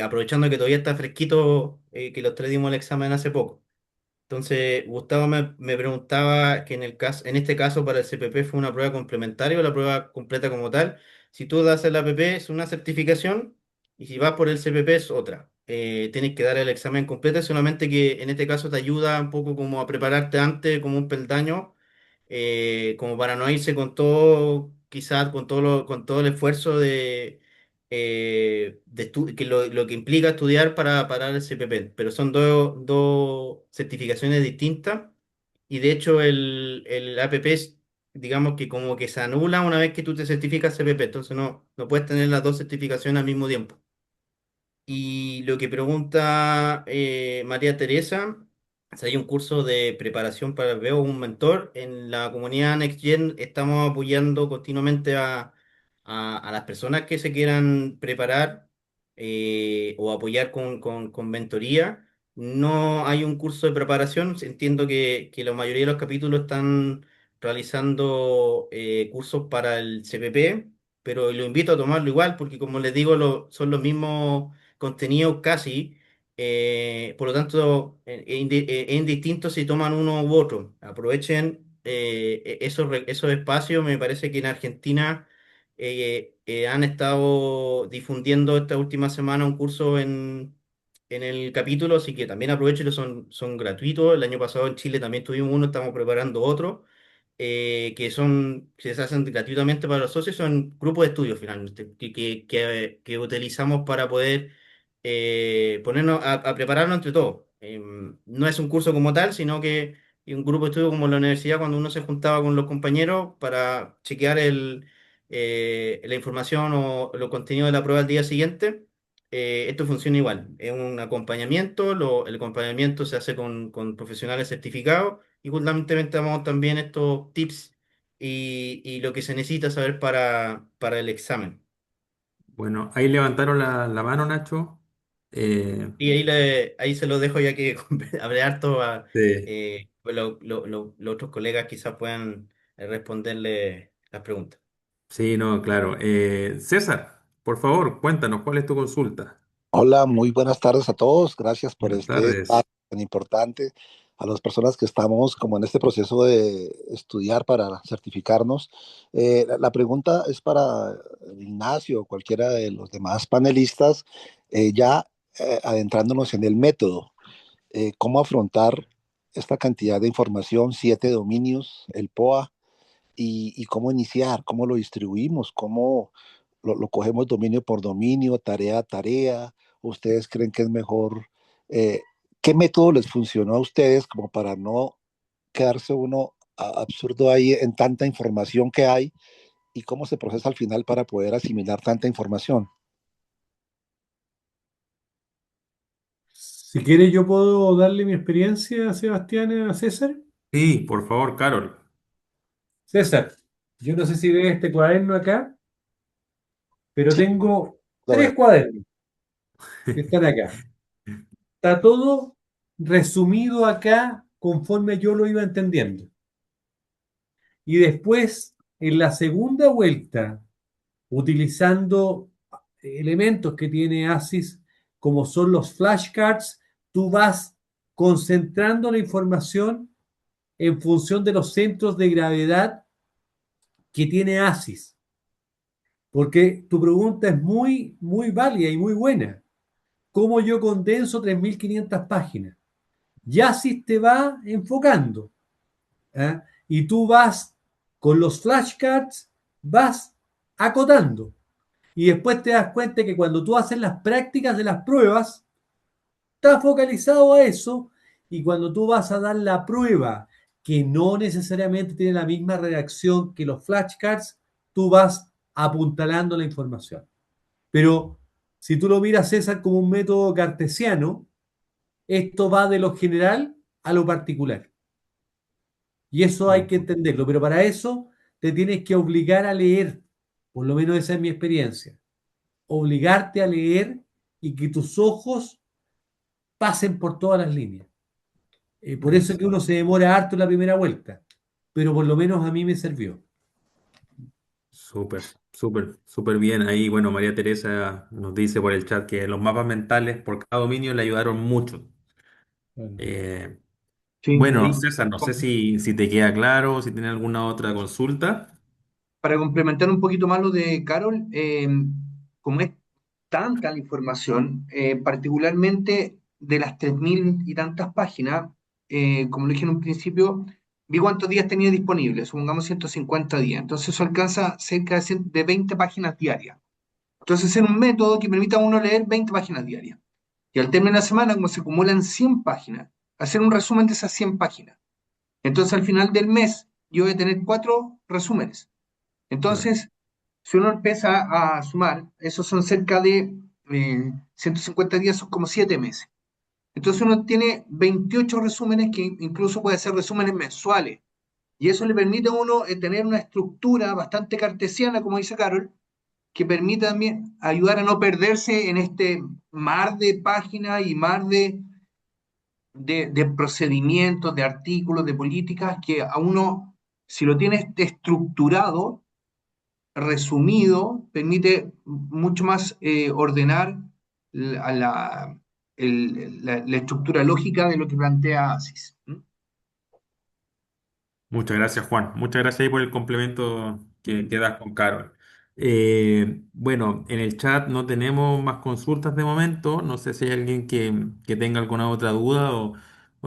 aprovechando que todavía está fresquito, que los tres dimos el examen hace poco. Entonces, Gustavo me preguntaba que en este caso para el CPP fue una prueba complementaria o la prueba completa como tal. Si tú das el APP es una certificación, y si vas por el CPP es otra. tienes que dar el examen completo, solamente que en este caso te ayuda un poco como a prepararte antes, como un peldaño, como para no irse con todo, quizás con todo el esfuerzo que lo que implica estudiar para el CPP. Pero son dos certificaciones distintas y de hecho el APP digamos que como que se anula una vez que tú te certificas CPP, entonces no puedes tener las dos certificaciones al mismo tiempo. Y lo que pregunta María Teresa, si hay un curso de preparación para el veo un mentor. En la comunidad NextGen estamos apoyando continuamente a las personas que se quieran preparar o apoyar con mentoría. No hay un curso de preparación, entiendo que la mayoría de los capítulos están realizando cursos para el CPP, pero lo invito a tomarlo igual porque como les digo, son los mismos contenido casi, por lo tanto, es indistinto si toman uno u otro. Aprovechen esos espacios. Me parece que en Argentina han estado difundiendo esta última semana un curso en el capítulo, así que también aprovechen, son gratuitos. El año pasado en Chile también tuvimos uno, estamos preparando otro. Que se hacen gratuitamente para los socios, son grupos de estudio finalmente, que utilizamos para poder ponernos a prepararnos entre todos. No es un curso como tal, sino que es un grupo de estudio como en la universidad, cuando uno se juntaba con los compañeros para chequear la información o los contenidos de la prueba al día siguiente. Esto funciona igual, es un acompañamiento, el acompañamiento se hace con profesionales certificados y justamente damos también estos tips y lo que se necesita saber para el examen. Bueno, ahí levantaron la mano, Nacho. Eh, Y ahí se lo dejo ya que habré harto sí, pues los otros colegas quizás puedan responderle las preguntas. sí, no, claro. César, por favor, cuéntanos, ¿cuál es tu consulta? Hola, muy buenas tardes a todos. Gracias por Buenas este tardes. espacio tan importante. A las personas que estamos como en este proceso de estudiar para certificarnos. La pregunta es para Ignacio o cualquiera de los demás panelistas, ya adentrándonos en el método. ¿Cómo afrontar esta cantidad de información, 7 dominios, el POA, y cómo iniciar, cómo lo distribuimos, cómo lo cogemos dominio por dominio, tarea a tarea? ¿Ustedes creen que es mejor? eh, ¿Qué método les funcionó a ustedes como para no quedarse uno absurdo ahí en tanta información que hay, y cómo se procesa al final para poder asimilar tanta información? Si quieres, yo puedo darle mi experiencia, Sebastián, a César. Sí, por favor, Carol. César, yo no sé si ves este cuaderno acá, pero Sí, tengo lo veo. tres cuadernos que están acá. Está todo resumido acá conforme yo lo iba entendiendo. Y después, en la segunda vuelta, utilizando elementos que tiene ASIS, como son los flashcards, tú vas concentrando la información en función de los centros de gravedad que tiene ASIS. Porque tu pregunta es muy, muy válida y muy buena. ¿Cómo yo condenso 3.500 páginas? Y ASIS te va enfocando. ¿Eh? Y tú vas con los flashcards, vas acotando. Y después te das cuenta que cuando tú haces las prácticas de las pruebas, estás focalizado a eso. Y cuando tú vas a dar la prueba, que no necesariamente tiene la misma redacción que los flashcards, tú vas apuntalando la información. Pero si tú lo miras, César, como un método cartesiano, esto va de lo general a lo particular. Y eso hay que entenderlo. Pero para eso te tienes que obligar a leer. Por lo menos esa es mi experiencia. Obligarte a leer y que tus ojos pasen por todas las líneas. Por eso es que uno se demora harto en la primera vuelta. Pero por lo menos a mí me sirvió. Súper, súper, súper bien. Ahí, bueno, María Teresa nos dice por el chat que los mapas mentales por cada dominio le ayudaron mucho. Bueno. Eh, Sí, bueno, ahí, César, no sé si te queda claro, si tienes alguna otra consulta. para complementar un poquito más lo de Carol, como es tanta la información, particularmente de las 3.000 y tantas páginas, como lo dije en un principio, vi cuántos días tenía disponibles, supongamos 150 días. Entonces eso alcanza cerca de 20 páginas diarias. Entonces es un método que permite a uno leer 20 páginas diarias. Y al término de la semana, como se acumulan 100 páginas, hacer un resumen de esas 100 páginas. Entonces al final del mes yo voy a tener 4 resúmenes. Claro. Entonces, si uno empieza a sumar, esos son cerca de 150 días, son como 7 meses. Entonces uno tiene 28 resúmenes que incluso puede ser resúmenes mensuales. Y eso le permite a uno tener una estructura bastante cartesiana, como dice Carol, que permite también ayudar a no perderse en este mar de páginas y mar de procedimientos, de artículos, de políticas, que a uno, si lo tiene estructurado, resumido, permite mucho más ordenar la, la, la estructura lógica de lo que plantea ASIS. ¿Mm? Muchas gracias, Juan. Muchas gracias ahí por el complemento que das con Carol. Bueno, en el chat no tenemos más consultas de momento. No sé si hay alguien que tenga alguna otra duda o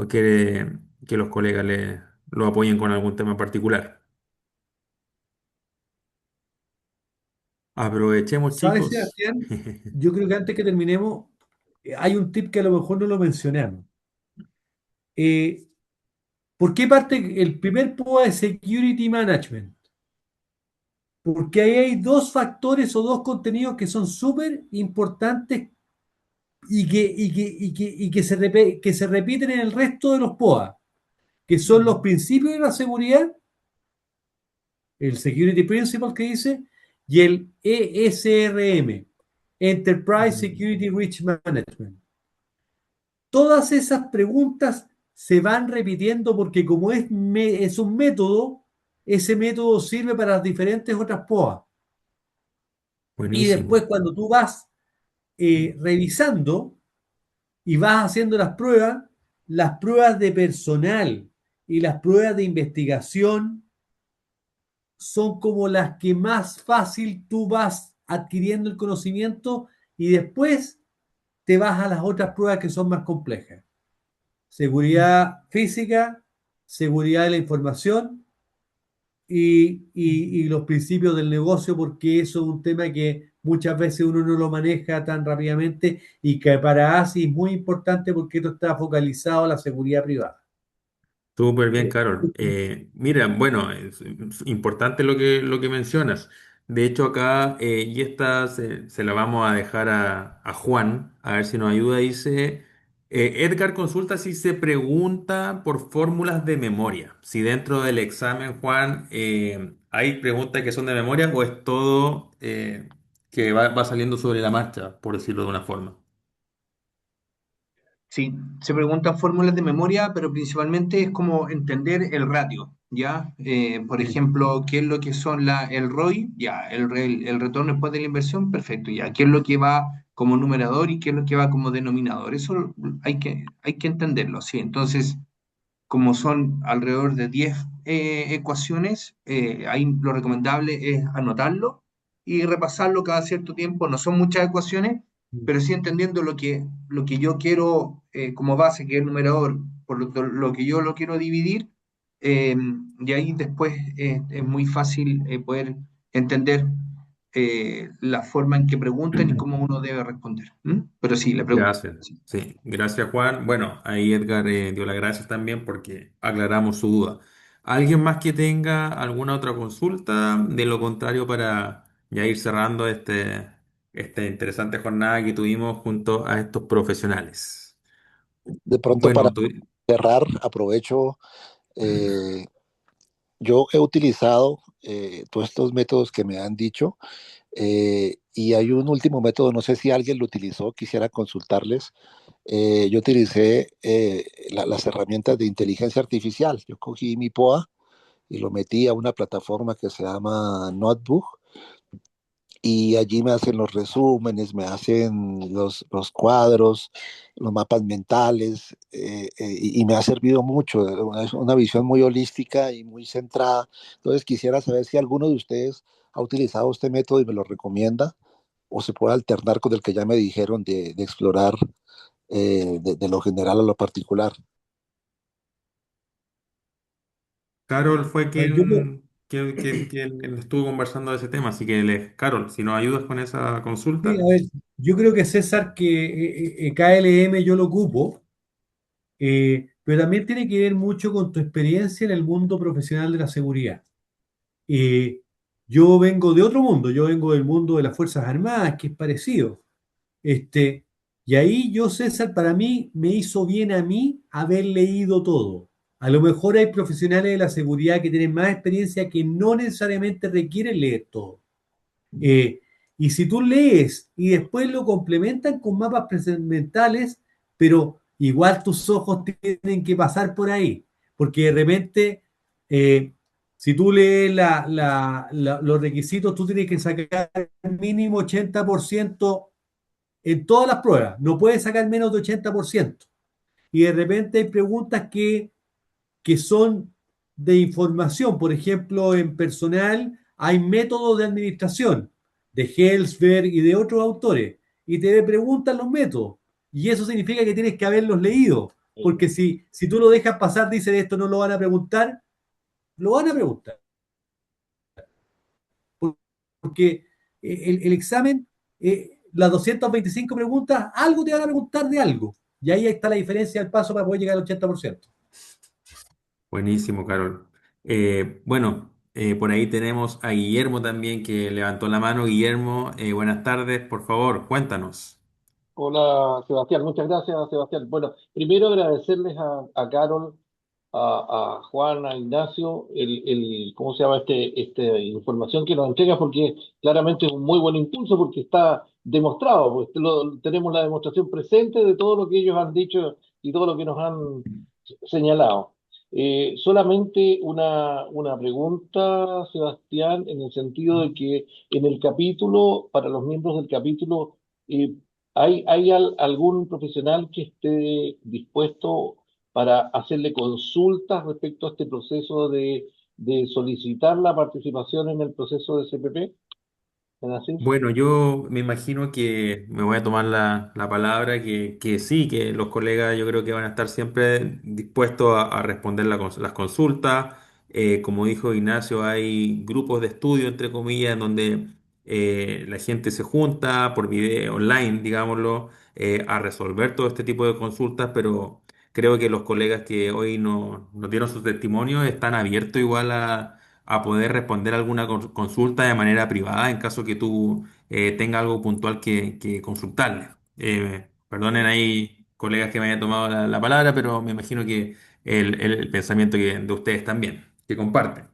quiere que los colegas lo apoyen con algún tema en particular. Aprovechemos, ¿Sabes, chicos. Sebastián? Yo creo que antes que terminemos, hay un tip que a lo mejor no lo mencionamos. Eh, ¿Por qué parte el primer POA de Security Management? Porque ahí hay dos factores o dos contenidos que son súper importantes que se repiten en el resto de los POA, que son los principios de la seguridad, el Security Principle que dice, y el ESRM, Enterprise Security Risk Management. Todas esas preguntas se van repitiendo porque como es un método, ese método sirve para las diferentes otras POA. Y después Buenísimo. cuando tú vas revisando y vas haciendo las pruebas de personal y las pruebas de investigación son como las que más fácil tú vas adquiriendo el conocimiento y después te vas a las otras pruebas que son más complejas. Seguridad física, seguridad de la información y los principios del negocio, porque eso es un tema que muchas veces uno no lo maneja tan rápidamente y que para ASI es muy importante porque esto está focalizado a la seguridad privada. Súper bien, Eh, Carol. Mira, bueno, es importante lo que mencionas. De hecho, acá, y esta se la vamos a dejar a Juan, a ver si nos ayuda. Dice, Edgar consulta si se pregunta por fórmulas de memoria. Si dentro del examen, Juan, hay preguntas que son de memoria o es todo que va saliendo sobre la marcha, por decirlo de una forma. Sí, se preguntan fórmulas de memoria, pero principalmente es como entender el ratio, ¿ya? Por sí. ejemplo, ¿qué es lo que son el ROI? Ya, el retorno después de la inversión, perfecto, ya. ¿Qué es lo que va como numerador y qué es lo que va como denominador? Eso hay que entenderlo, sí. Entonces, como son alrededor de 10 ecuaciones, ahí lo recomendable es anotarlo y repasarlo cada cierto tiempo. No son muchas ecuaciones, pero sí entendiendo lo que yo quiero como base, que es el numerador, por lo que yo lo quiero dividir, eh, y ahí después es muy fácil poder entender la forma en que preguntan y cómo uno debe responder. ¿Mm? Pero sí, le pregunto. Gracias. Sí, gracias Juan. Bueno, ahí Edgar dio las gracias también porque aclaramos su duda. ¿Alguien más que tenga alguna otra consulta? De lo contrario, para ya ir cerrando esta interesante jornada que tuvimos junto a estos profesionales. De pronto para Bueno, cerrar, aprovecho, eh, yo he utilizado todos estos métodos que me han dicho y hay un último método, no sé si alguien lo utilizó, quisiera consultarles. Yo utilicé las herramientas de inteligencia artificial. Yo cogí mi POA y lo metí a una plataforma que se llama Notebook y allí me hacen los resúmenes, me hacen los cuadros, los mapas mentales, y me ha servido mucho, es una visión muy holística y muy centrada. Entonces quisiera saber si alguno de ustedes ha utilizado este método y me lo recomienda. o se puede alternar con el que ya me dijeron de explorar de lo general a lo particular. Carol fue A ver, yo, quien estuvo conversando de ese tema, así que Carol, si nos ayudas con esa sí, a consulta. ver, yo creo que César, que KLM yo lo ocupo, pero también tiene que ver mucho con tu experiencia en el mundo profesional de la seguridad. Eh, yo vengo de otro mundo, yo vengo del mundo de las Fuerzas Armadas, que es parecido. Este, y ahí yo, César, para mí me hizo bien a mí haber leído todo. A lo mejor hay profesionales de la seguridad que tienen más experiencia que no necesariamente requieren leer todo. Eh, y si tú lees y después lo complementan con mapas mentales, pero igual tus ojos tienen que pasar por ahí, porque de repente, si tú lees los requisitos, tú tienes que sacar mínimo 80% en todas las pruebas, no puedes sacar menos de 80%. Y de repente hay preguntas que son de información. Por ejemplo, en personal hay métodos de administración de Helsberg y de otros autores y te preguntan los métodos. Y eso significa que tienes que haberlos leído. Porque si tú lo dejas pasar, dice esto no lo van a preguntar, lo van a preguntar. Porque el examen, las 225 preguntas, algo te van a preguntar de algo. Y ahí está la diferencia del paso para poder llegar al 80%. Buenísimo, Carol. Bueno, por ahí tenemos a Guillermo también que levantó la mano. Guillermo, buenas tardes, por favor, cuéntanos. Hola Sebastián, muchas gracias Sebastián. Bueno, primero agradecerles a Carol, a Juan, a Ignacio, ¿cómo se llama esta información que nos entrega? Porque claramente es un muy buen impulso porque está demostrado, pues tenemos la demostración presente de todo lo que ellos han dicho y todo lo que nos han señalado. Solamente una pregunta, Sebastián, en el sentido de que en el capítulo, para los miembros del capítulo, eh, ¿hay algún profesional que esté dispuesto para hacerle consultas respecto a este proceso de solicitar la participación en el proceso de CPP? ¿Es así? Bueno, yo me imagino que me voy a tomar la palabra, que sí, que los colegas yo creo que van a estar siempre dispuestos a responder las consultas. Como dijo Ignacio, hay grupos de estudio, entre comillas, en donde la gente se junta por video online, digámoslo, a resolver todo este tipo de consultas, pero creo que los colegas que hoy nos dieron sus testimonios están abiertos igual a poder responder alguna consulta de manera privada en caso que tú tengas algo puntual que consultarle. Perdonen ahí, colegas que me hayan tomado la palabra, pero me imagino que el pensamiento de ustedes también, que comparten.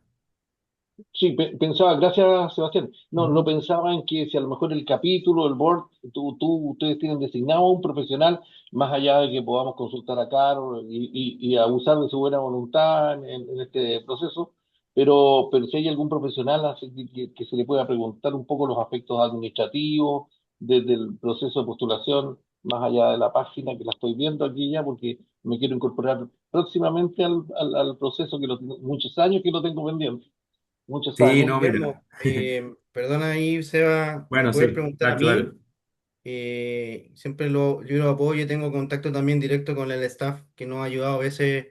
Sí, pensaba, gracias Sebastián. No, lo Ujú. pensaba en que si a lo mejor el capítulo, el board, ustedes tienen designado a un profesional, más allá de que podamos consultar a Carol y abusar de su buena voluntad en este proceso, pero si hay algún profesional así que se le pueda preguntar un poco los aspectos administrativos desde el proceso de postulación, más allá de la página que la estoy viendo aquí ya, porque me quiero incorporar próximamente al proceso que muchos años que lo tengo pendiente. Muchos Sí, años. no, Guillermo, mira. perdona ahí, Seba, me Bueno, puedes sí, preguntar a Nacho, dale. mí. Siempre yo lo apoyo, tengo contacto también directo con el staff que nos ha ayudado a veces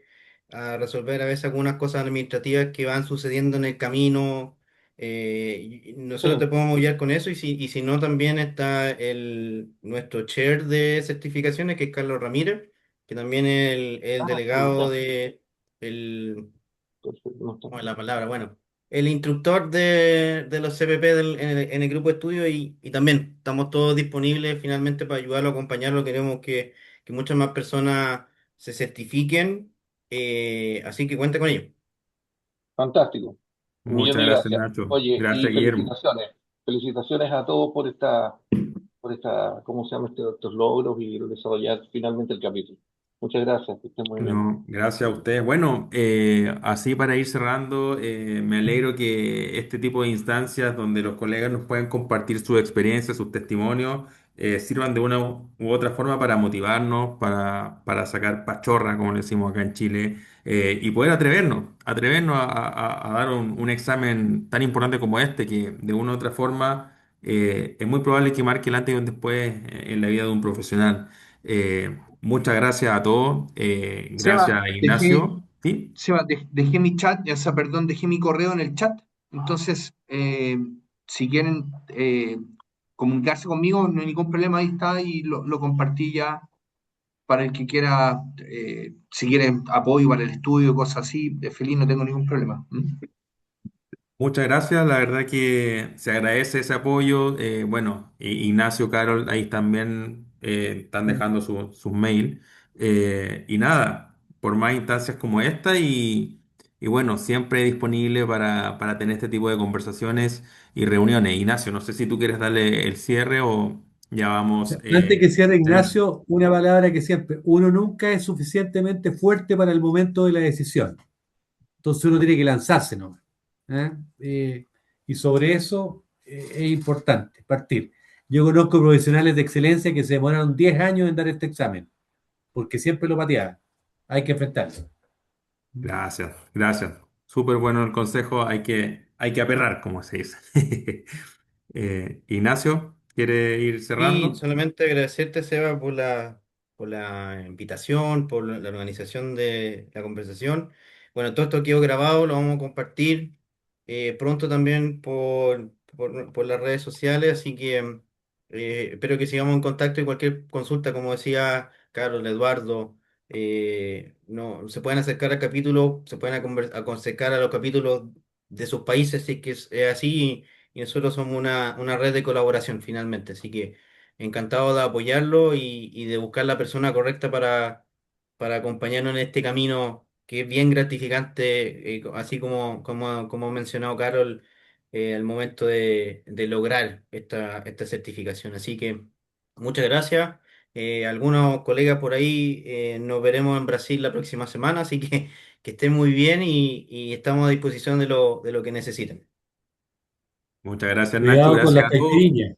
a resolver a veces algunas cosas administrativas que van sucediendo en el camino. Y nosotros te Sí. podemos apoyar con eso y si no también está nuestro chair de certificaciones que es Carlos Ramírez, que también es el Ah, delegado fantástico. de el, Perfecto. No está. ¿cómo es la palabra? Bueno, el instructor de los CPP en el grupo de estudio y también estamos todos disponibles finalmente para ayudarlo, acompañarlo. Queremos que muchas más personas se certifiquen, así que cuente con ello. Fantástico. Un millón Muchas de gracias, gracias. Nacho. Oye, y Gracias, Guillermo. felicitaciones. Felicitaciones a todos por esta, ¿cómo se llama? Estos logros y desarrollar finalmente el capítulo. Muchas gracias, que estén muy bien. No, gracias a ustedes. Bueno, así para ir cerrando, me alegro que este tipo de instancias donde los colegas nos puedan compartir sus experiencias, sus testimonios, sirvan de una u otra forma para motivarnos, para sacar pachorra, como le decimos acá en Chile, y poder atrevernos a dar un examen tan importante como este, que de una u otra forma es muy probable que marque el antes y un después en la vida de un profesional. Muchas gracias a todos. Seba, Gracias, Ignacio. ¿Sí? Dejé mi chat, ya sea, perdón, dejé mi correo en el chat. Entonces, si quieren comunicarse conmigo, no hay ningún problema, ahí está y lo compartí ya para el que quiera, si quieren apoyo para el estudio, cosas así, de feliz, no tengo ningún problema. ¿Mm? Muchas gracias, la verdad que se agradece ese apoyo. Bueno, Ignacio, Carol, ahí también están dejando sus mails. Y nada, por más instancias como esta y bueno, siempre disponible para tener este tipo de conversaciones y reuniones. Ignacio, no sé si tú quieres darle el cierre o ya vamos Antes que cierre terminando. Ignacio, una palabra que siempre, uno nunca es suficientemente fuerte para el momento de la decisión. Entonces uno tiene que lanzarse, ¿no? ¿Eh? Y sobre eso es importante partir. Yo conozco profesionales de excelencia que se demoraron 10 años en dar este examen, porque siempre lo pateaban. Hay que enfrentarlo. Gracias, gracias. Súper bueno el consejo, hay que aperrar, como se dice. Ignacio, ¿quiere ir Y cerrando? solamente agradecerte, Seba, por la invitación, por la organización de la conversación. Bueno, todo esto quedó grabado, lo vamos a compartir pronto también por las redes sociales, así que espero que sigamos en contacto y cualquier consulta, como decía Carlos, Eduardo, no, se pueden acercar al capítulo, se pueden acercar a los capítulos de sus países, si es que es así, y nosotros somos una red de colaboración finalmente, así que encantado de apoyarlo y de buscar la persona correcta para acompañarnos en este camino que es bien gratificante, así como ha mencionado Carol, al momento de lograr esta certificación. Así que muchas gracias. Algunos colegas por ahí nos veremos en Brasil la próxima semana, así que estén muy bien y estamos a disposición de lo que necesiten. Muchas gracias, Nacho. Cuidado con Gracias la a todos. caipirinha.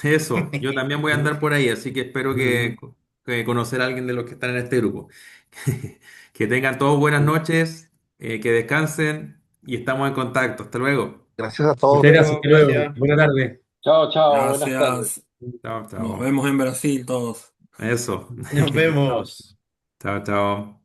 Eso, yo también voy a andar por ahí, así que espero que conocer a alguien de los que están en este grupo. Que tengan todos buenas noches, que descansen y estamos en contacto. Hasta luego. Gracias a Muchas todos. Hasta gracias. luego, Hasta luego. gracias. Buenas tardes. Chao, chao, buenas tardes. Gracias. Chao, Nos chao. vemos en Brasil todos. Eso. Nos Chao. vemos. Chao, chao.